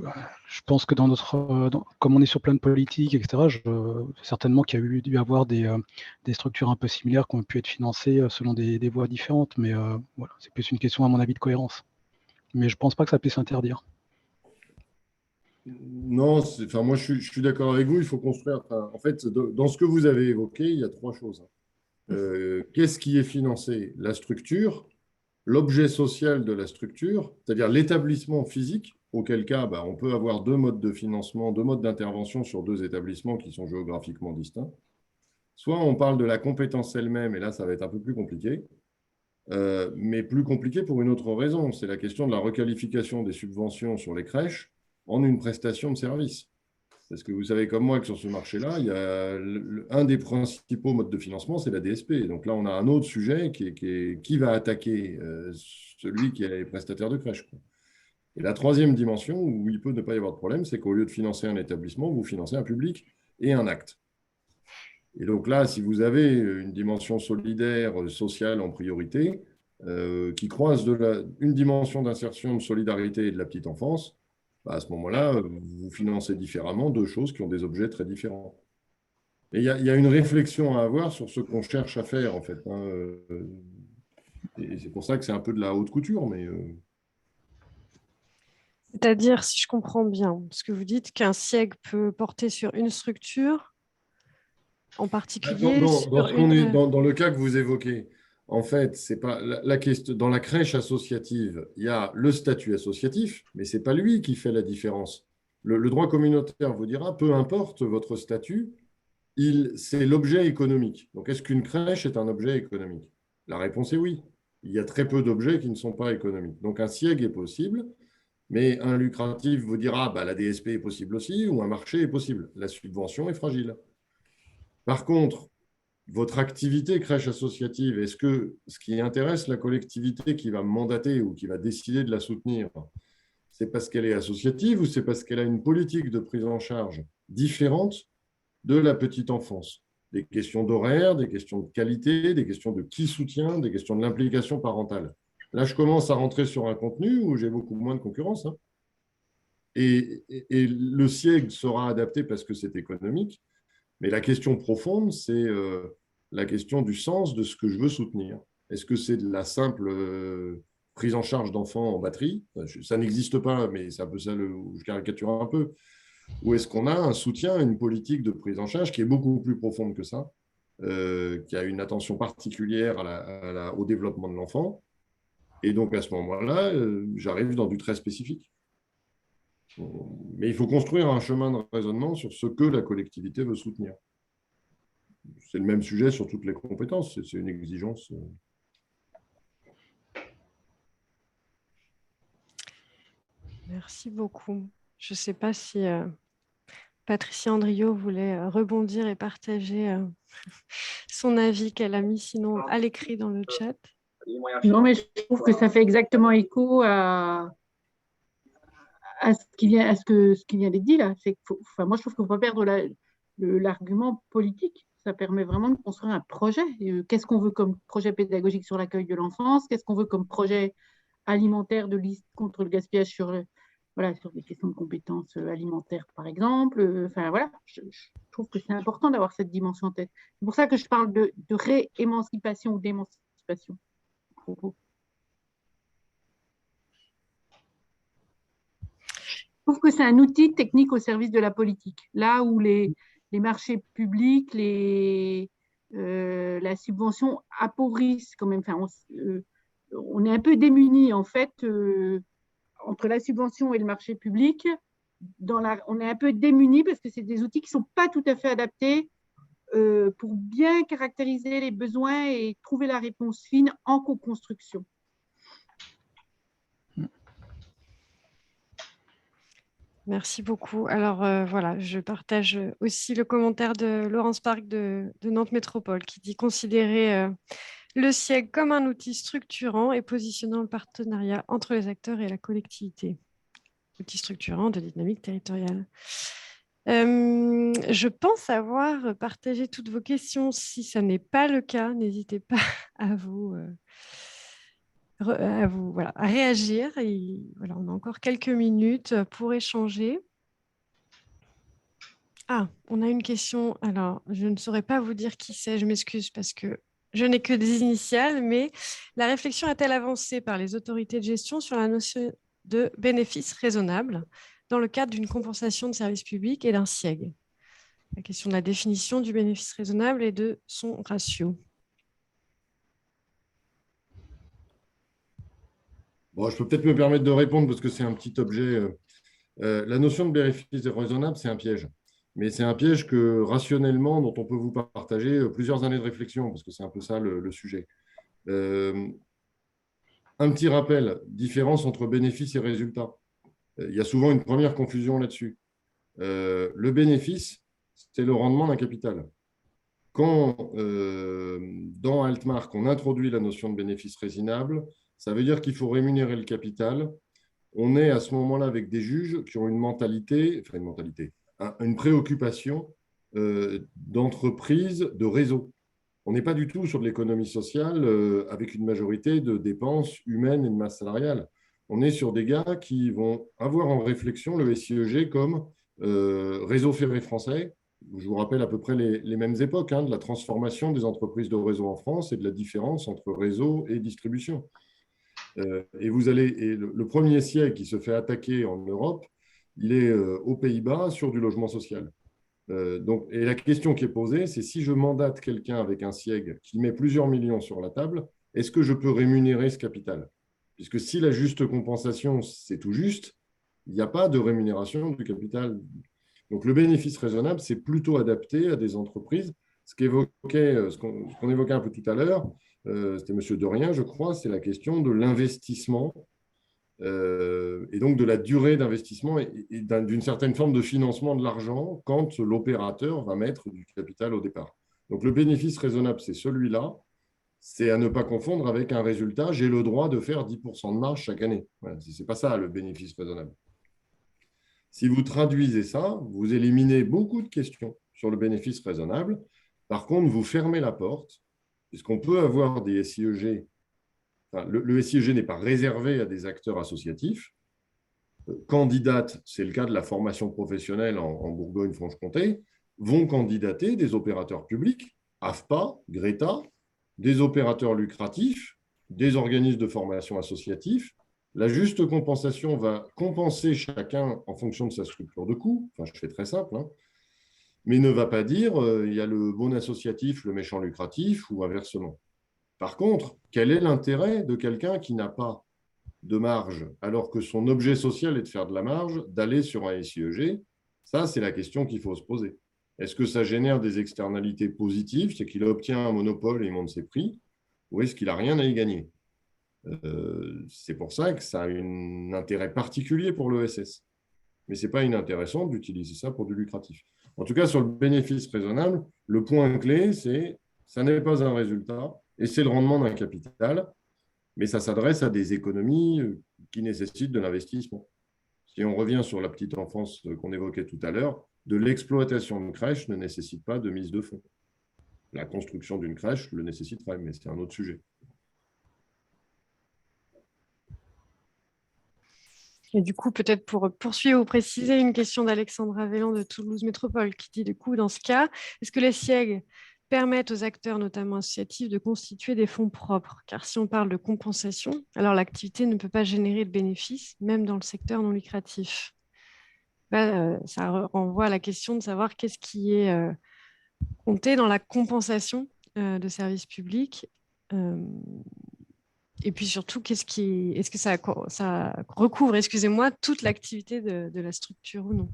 pense que comme on est sur plein de politiques, etc., certainement qu'il y a dû avoir des structures un peu similaires qui ont pu être financées selon des voies différentes. Mais voilà, c'est plus une question, à mon avis, de cohérence. Mais je ne pense pas que ça puisse s'interdire. Non, moi je suis d'accord avec vous, il faut construire. En fait, dans ce que vous avez évoqué, il y a 3 choses. Qu'est-ce qui est financé? La structure, l'objet social de la structure, c'est-à-dire l'établissement physique, auquel cas on peut avoir 2 modes de financement, 2 modes d'intervention sur 2 établissements qui sont géographiquement distincts. Soit on parle de la compétence elle-même, et là ça va être un peu plus compliqué, mais plus compliqué pour une autre raison, c'est la question de la requalification des subventions sur les crèches en une prestation de service. Parce que vous savez comme moi que sur ce marché-là, il y a un des principaux modes de financement, c'est la DSP. Donc là, on a un autre sujet qui va attaquer celui qui est prestataire de crèche. Et la 3e dimension, où il peut ne pas y avoir de problème, c'est qu'au lieu de financer un établissement, vous financez un public et un acte. Et donc là, si vous avez une dimension solidaire, sociale en priorité, qui croisent une dimension d'insertion, de solidarité et de la petite enfance, bah, à ce moment-là, vous financez différemment deux choses qui ont des objets très différents. Et il y a une réflexion à avoir sur ce qu'on cherche à faire, en fait. Hein, et c'est pour ça que c'est un peu de la haute couture, mais… C'est-à-dire, si je comprends bien, ce que vous dites, qu'un SIEG peut porter sur une structure en particulier. Dans le cas que vous évoquez, en fait, c'est pas la question. Dans la crèche associative, il y a le statut associatif, mais ce n'est pas lui qui fait la différence. Le droit communautaire vous dira, peu importe votre statut, c'est l'objet économique. Donc, est-ce qu'une crèche est un objet économique? La réponse est oui. Il y a très peu d'objets qui ne sont pas économiques. Donc, un SIEG est possible, mais un lucratif vous dira, bah, la DSP est possible aussi, ou un marché est possible. La subvention est fragile. Par contre, votre activité crèche associative, est-ce que ce qui intéresse la collectivité qui va mandater ou qui va décider de la soutenir, c'est parce qu'elle est associative ou c'est parce qu'elle a une politique de prise en charge différente de la petite enfance? Des questions d'horaire, des questions de qualité, des questions de qui soutient, des questions de l'implication parentale. Là, je commence à rentrer sur un contenu où j'ai beaucoup moins de concurrence. Hein. Et le SIEG sera adapté parce que c'est économique. Mais la question profonde, c'est la question du sens de ce que je veux soutenir. Est-ce que c'est de la simple prise en charge d'enfants en batterie? Ça n'existe pas, mais c'est un peu ça, je caricature un peu. Ou est-ce qu'on a un soutien, une politique de prise en charge qui est beaucoup plus profonde que ça, qui a une attention particulière au développement de l'enfant? Et donc, à ce moment-là, j'arrive dans du très spécifique. Mais il faut construire un chemin de raisonnement sur ce que la collectivité veut soutenir. C'est le même sujet sur toutes les compétences, c'est une exigence. Merci beaucoup. Je ne sais pas si Patricia Andriot voulait rebondir et partager son avis qu'elle a mis sinon à l'écrit dans le chat. Non, mais je trouve que ça fait exactement écho à ce qu'il vient d'être dit là. Moi, je trouve qu'il ne faut pas perdre l'argument politique. Ça permet vraiment de construire un projet. Qu'est-ce qu'on veut comme projet pédagogique sur l'accueil de l'enfance? Qu'est-ce qu'on veut comme projet alimentaire de lutte contre le gaspillage sur des questions de compétences alimentaires, par exemple. Voilà, je trouve que c'est important d'avoir cette dimension en tête. C'est pour ça que je parle de réémancipation ou d'émancipation. Je trouve que c'est un outil technique au service de la politique. Là où les marchés publics, la subvention appauvrissent quand même. On est un peu démunis en fait entre la subvention et le marché public. On est un peu démunis parce que c'est des outils qui ne sont pas tout à fait adaptés pour bien caractériser les besoins et trouver la réponse fine en co-construction. Merci beaucoup. Alors voilà, je partage aussi le commentaire de Laurence Parc de Nantes Métropole qui dit considérer le SIEG comme un outil structurant et positionnant le partenariat entre les acteurs et la collectivité. Outil structurant de dynamique territoriale. Je pense avoir partagé toutes vos questions. Si ce n'est pas le cas, n'hésitez pas à à réagir. Et voilà, on a encore quelques minutes pour échanger. Ah, on a une question. Alors, je ne saurais pas vous dire qui c'est, je m'excuse parce que je n'ai que des initiales, mais la réflexion a-t-elle avancé par les autorités de gestion sur la notion de bénéfice raisonnable dans le cadre d'une compensation de services publics et d'un SIEG? La question de la définition du bénéfice raisonnable et de son ratio. Bon, je peux peut-être me permettre de répondre parce que c'est un petit objet. La notion de bénéfice raisonnable, c'est un piège. Mais c'est un piège que rationnellement, dont on peut vous partager plusieurs années de réflexion, parce que c'est un peu ça le sujet. Un petit rappel, différence entre bénéfice et résultat. Il y a souvent une première confusion là-dessus. Le bénéfice, c'est le rendement d'un capital. Quand, dans Altmark, on introduit la notion de bénéfice raisonnable, ça veut dire qu'il faut rémunérer le capital. On est à ce moment-là avec des juges qui ont une préoccupation d'entreprise, de réseau. on n'est pas du tout sur de l'économie sociale avec une majorité de dépenses humaines et de masse salariale. On est sur des gars qui vont avoir en réflexion le SIEG comme réseau ferré français. Je vous rappelle à peu près les mêmes époques, de la transformation des entreprises de réseau en France et de la différence entre réseau et distribution. Et le premier siège qui se fait attaquer en Europe, il est aux Pays-Bas sur du logement social. Et la question qui est posée, c'est si je mandate quelqu'un avec un siège qui met plusieurs millions sur la table, est-ce que je peux rémunérer ce capital? Puisque si la juste compensation, c'est tout juste, il n'y a pas de rémunération du capital. Donc le bénéfice raisonnable, c'est plutôt adapté à des entreprises. Ce qu'on évoquait un peu tout à l'heure, c'était M. Dorien, je crois, c'est la question de l'investissement et donc de la durée d'investissement et d'une certaine forme de financement de l'argent quand l'opérateur va mettre du capital au départ. Donc le bénéfice raisonnable, c'est celui-là. C'est à ne pas confondre avec un résultat, j'ai le droit de faire 10% de marge chaque année. Voilà, ce n'est pas ça le bénéfice raisonnable. Si vous traduisez ça, vous éliminez beaucoup de questions sur le bénéfice raisonnable. Par contre, vous fermez la porte, puisqu'on peut avoir des SIEG. Le SIEG n'est pas réservé à des acteurs associatifs. Candidates, c'est le cas de la formation professionnelle en Bourgogne-Franche-Comté, vont candidater des opérateurs publics, AFPA, Greta, des opérateurs lucratifs, des organismes de formation associatifs. La juste compensation va compenser chacun en fonction de sa structure de coût. Enfin, je fais très simple, mais ne va pas dire il y a le bon associatif, le méchant lucratif ou inversement. Par contre, quel est l'intérêt de quelqu'un qui n'a pas de marge alors que son objet social est de faire de la marge, d'aller sur un SIEG? Ça, c'est la question qu'il faut se poser. Est-ce que ça génère des externalités positives, c'est qu'il obtient un monopole et il monte ses prix, ou est-ce qu'il n'a rien à y gagner? C'est pour ça que ça a un intérêt particulier pour l'ESS. Mais ce n'est pas inintéressant d'utiliser ça pour du lucratif. En tout cas, sur le bénéfice raisonnable, le point clé, c'est ça n'est pas un résultat et c'est le rendement d'un capital, mais ça s'adresse à des économies qui nécessitent de l'investissement. Si on revient sur la petite enfance qu'on évoquait tout à l'heure, de l'exploitation de crèche ne nécessite pas de mise de fonds. La construction d'une crèche le nécessiterait, mais c'est un autre sujet. Et du coup, peut-être pour poursuivre ou préciser une question d'Alexandre Avellan de Toulouse Métropole qui dit, du coup, dans ce cas, est-ce que les SIEG permettent aux acteurs, notamment associatifs, de constituer des fonds propres? Car si on parle de compensation, alors l'activité ne peut pas générer de bénéfices, même dans le secteur non lucratif. Là, ça renvoie à la question de savoir qu'est-ce qui est compté dans la compensation de services publics. Et puis surtout, est-ce que ça recouvre, excusez-moi, toute l'activité de la structure ou non?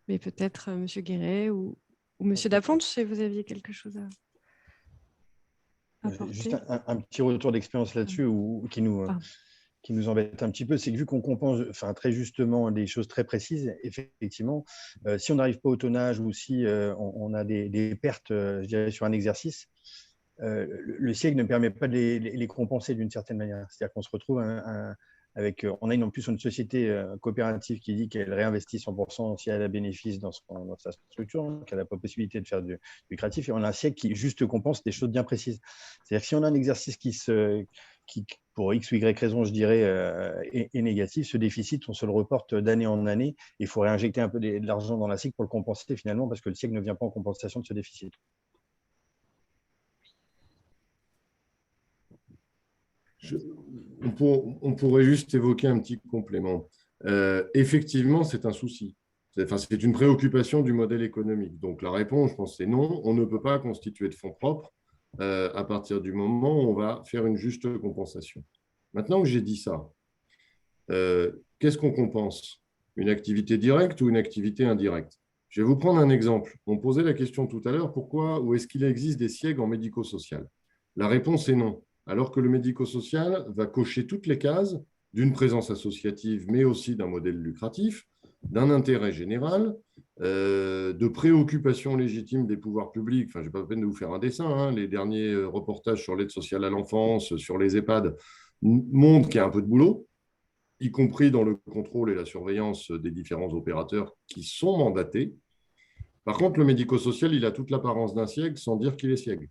Mais peut-être M. Guéret ou M. Dapont, si vous aviez quelque chose à apporter. Juste un petit retour d'expérience là-dessus qui nous embête un petit peu, c'est que vu qu'on compense très justement des choses très précises, effectivement, si on n'arrive pas au tonnage ou si on a des pertes, je dirais, sur un exercice, le SIEG ne permet pas de les compenser d'une certaine manière. C'est-à-dire qu'on se retrouve on a en plus une société coopérative qui dit qu'elle réinvestit 100% si elle a bénéfice dans sa structure, qu'elle n'a pas possibilité de faire du lucratif, et on a un SIEG qui juste compense des choses bien précises. C'est-à-dire que si on a un exercice qui, pour X ou Y raison, je dirais, est négatif, ce déficit, on se le reporte d'année en année, et il faut réinjecter un peu de l'argent dans la SIEG pour le compenser finalement, parce que le SIEG ne vient pas en compensation de ce déficit. On pourrait juste évoquer un petit complément. Effectivement, c'est un souci. C'est une préoccupation du modèle économique. Donc, la réponse, je pense, c'est non. On ne peut pas constituer de fonds propres à partir du moment où on va faire une juste compensation. Maintenant que j'ai dit ça, qu'est-ce qu'on compense? Une activité directe ou une activité indirecte? Je vais vous prendre un exemple. On posait la question tout à l'heure, pourquoi ou est-ce qu'il existe des SIEG en médico-social? La réponse est non. Alors que le médico-social va cocher toutes les cases d'une présence associative, mais aussi d'un modèle lucratif, d'un intérêt général, de préoccupations légitimes des pouvoirs publics. Enfin, je n'ai pas la peine de vous faire un dessin. Les derniers reportages sur l'aide sociale à l'enfance, sur les EHPAD, montrent qu'il y a un peu de boulot, y compris dans le contrôle et la surveillance des différents opérateurs qui sont mandatés. Par contre, le médico-social, il a toute l'apparence d'un SIEG sans dire qu'il est SIEG.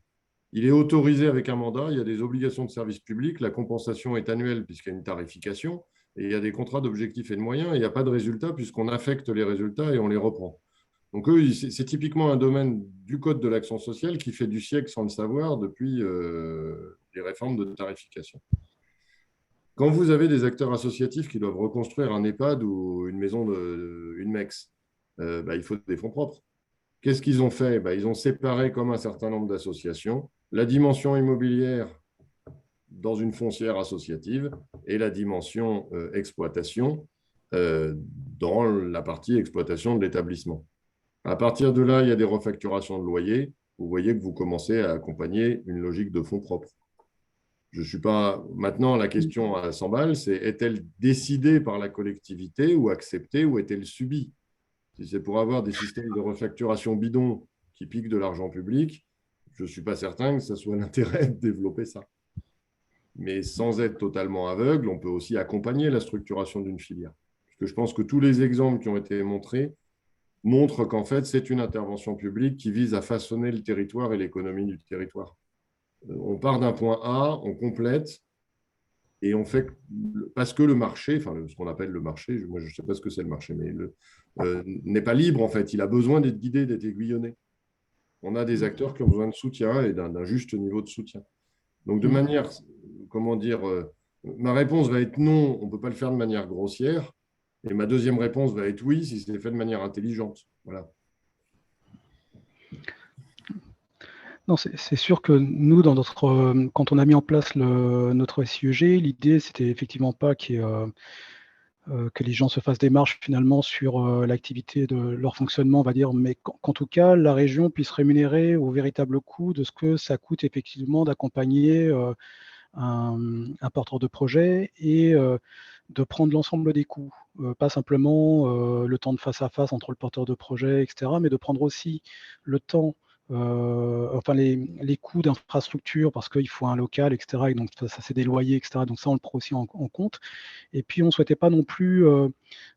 Il est autorisé avec un mandat, il y a des obligations de service public, la compensation est annuelle puisqu'il y a une tarification, et il y a des contrats d'objectifs et de moyens, et il n'y a pas de résultats puisqu'on affecte les résultats et on les reprend. Donc eux, c'est typiquement un domaine du Code de l'action sociale qui fait du siècle sans le savoir depuis les réformes de tarification. Quand vous avez des acteurs associatifs qui doivent reconstruire un EHPAD ou une maison, une MEX, il faut des fonds propres. Qu'est-ce qu'ils ont fait? Ils ont séparé, comme un certain nombre d'associations, la dimension immobilière dans une foncière associative et la dimension exploitation dans la partie exploitation de l'établissement. À partir de là, il y a des refacturations de loyers. Vous voyez que vous commencez à accompagner une logique de fonds propres. Je suis pas. Maintenant, la question à 100 balles, c'est est-elle décidée par la collectivité ou acceptée ou est-elle subie? Si c'est pour avoir des systèmes de refacturation bidons qui piquent de l'argent public, je ne suis pas certain que ce soit l'intérêt de développer ça. Mais sans être totalement aveugle, on peut aussi accompagner la structuration d'une filière. Parce que je pense que tous les exemples qui ont été montrés montrent qu'en fait, c'est une intervention publique qui vise à façonner le territoire et l'économie du territoire. On part d'un point A, on complète, et on fait, parce que le marché, enfin ce qu'on appelle le marché, moi je ne sais pas ce que c'est le marché, mais n'est pas libre en fait, il a besoin d'être guidé, d'être aiguillonné. On a des acteurs qui ont besoin de soutien et d'un juste niveau de soutien. Donc de manière, comment dire, ma réponse va être non, on ne peut pas le faire de manière grossière, et ma deuxième réponse va être oui si c'est fait de manière intelligente. Voilà. Non, c'est sûr que nous, quand on a mis en place notre SIEG, l'idée, c'était effectivement pas que les gens se fassent des marges finalement sur l'activité de leur fonctionnement, on va dire, mais qu'en tout cas, la région puisse rémunérer au véritable coût de ce que ça coûte effectivement d'accompagner un porteur de projet et de prendre l'ensemble des coûts, pas simplement le temps de face à face entre le porteur de projet, etc., mais de prendre aussi le temps, les coûts d'infrastructure, parce qu'il faut un local, etc., et donc ça c'est des loyers, etc., donc ça on le prend aussi en compte. Et puis on ne souhaitait pas non plus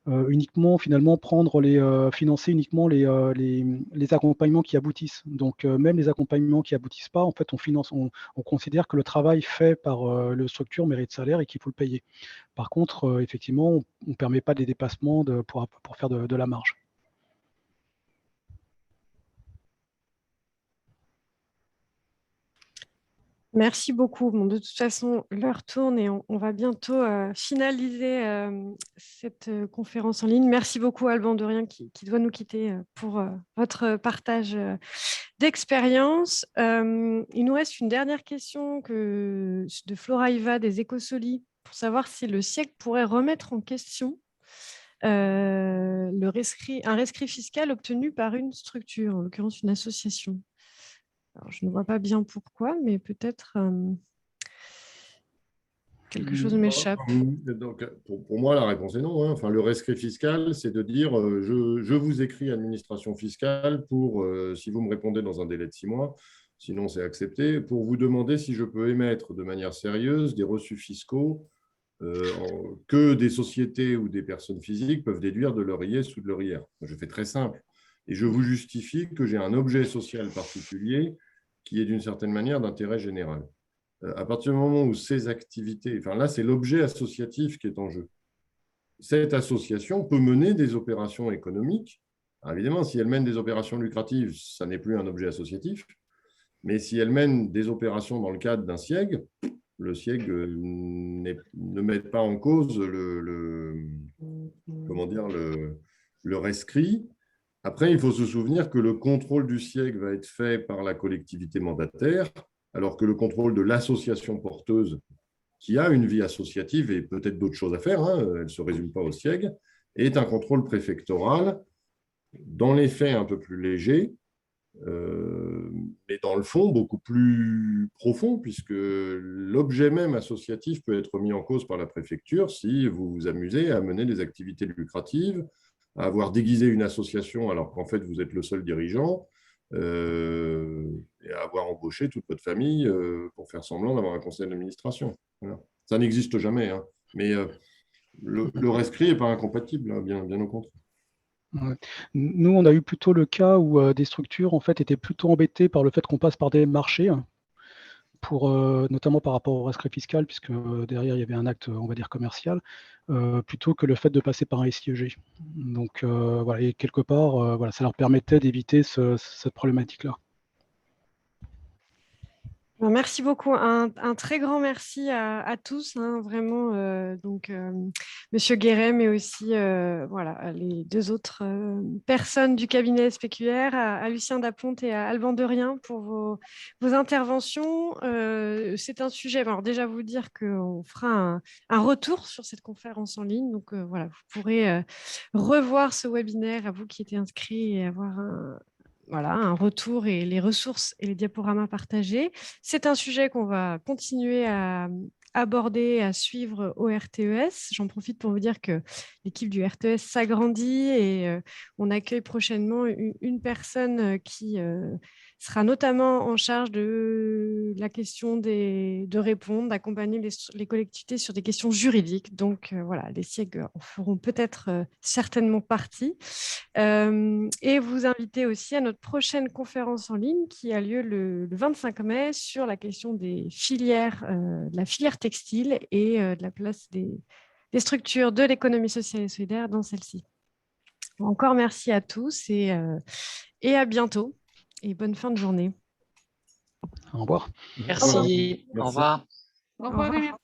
uniquement finalement financer uniquement les accompagnements qui aboutissent. Donc même les accompagnements qui aboutissent pas, en fait on considère que le travail fait par le structure mérite salaire et qu'il faut le payer. Par contre, effectivement, on ne permet pas des dépassements pour faire de la marge. Merci beaucoup. Bon, de toute façon, l'heure tourne et on va bientôt finaliser cette conférence en ligne. Merci beaucoup, Alban de Rien, qui doit nous quitter pour votre partage d'expérience. Il nous reste une dernière question de Flora Iva des Écosoli pour savoir si le siècle pourrait remettre en question un rescrit fiscal obtenu par une structure, en l'occurrence une association. Alors, je ne vois pas bien pourquoi, mais peut-être quelque chose m'échappe. Donc, pour moi, la réponse est non. Enfin, le rescrit fiscal, c'est de dire je vous écris administration fiscale pour, si vous me répondez dans un délai de 6 mois, sinon c'est accepté, pour vous demander si je peux émettre de manière sérieuse des reçus fiscaux que des sociétés ou des personnes physiques peuvent déduire de leur IS ou de leur IR. Je fais très simple. Et je vous justifie que j'ai un objet social particulier qui est d'une certaine manière d'intérêt général. À partir du moment où ces activités, enfin là, c'est l'objet associatif qui est en jeu. Cette association peut mener des opérations économiques. Alors évidemment, si elle mène des opérations lucratives, ça n'est plus un objet associatif. Mais si elle mène des opérations dans le cadre d'un SIEG, le SIEG ne met pas en cause le rescrit. Après, il faut se souvenir que le contrôle du SIEG va être fait par la collectivité mandataire, alors que le contrôle de l'association porteuse, qui a une vie associative et peut-être d'autres choses à faire, elle ne se résume pas au SIEG, est un contrôle préfectoral, dans les faits un peu plus léger, mais dans le fond beaucoup plus profond, puisque l'objet même associatif peut être mis en cause par la préfecture si vous vous amusez à mener des activités lucratives, à avoir déguisé une association alors qu'en fait vous êtes le seul dirigeant, et à avoir embauché toute votre famille pour faire semblant d'avoir un conseil d'administration. Voilà. Ça n'existe jamais, mais le rescrit n'est pas incompatible, bien au contraire. Ouais. Nous, on a eu plutôt le cas où des structures en fait étaient plutôt embêtées par le fait qu'on passe par des marchés. notamment par rapport au rescrit fiscal, puisque derrière il y avait un acte, on va dire, commercial, plutôt que le fait de passer par un SIEG. Donc voilà, et quelque part, voilà, ça leur permettait d'éviter cette problématique-là. Merci beaucoup. Un très grand merci à tous, hein, vraiment. Monsieur Guéret, mais aussi voilà, les deux autres personnes du cabinet SPQR, à Lucien Daponte et à Alban Derrien pour vos interventions. C'est un sujet. Alors déjà vous dire qu'on fera un retour sur cette conférence en ligne. Donc voilà, vous pourrez revoir ce webinaire à vous qui étiez inscrits et avoir un retour et les ressources et les diaporamas partagés. C'est un sujet qu'on va continuer à aborder, à suivre au RTES. J'en profite pour vous dire que l'équipe du RTES s'agrandit et on accueille prochainement une personne qui sera notamment en charge de la question de répondre, d'accompagner les collectivités sur des questions juridiques. Donc voilà, les SIEG en feront peut-être certainement partie. Et vous invitez aussi à notre prochaine conférence en ligne qui a lieu le 25 mai sur la question des filières, de la filière textile et de la place des structures de l'économie sociale et solidaire dans celle-ci. Encore merci à tous et à bientôt et bonne fin de journée. Au revoir. Merci. Au revoir. Au revoir.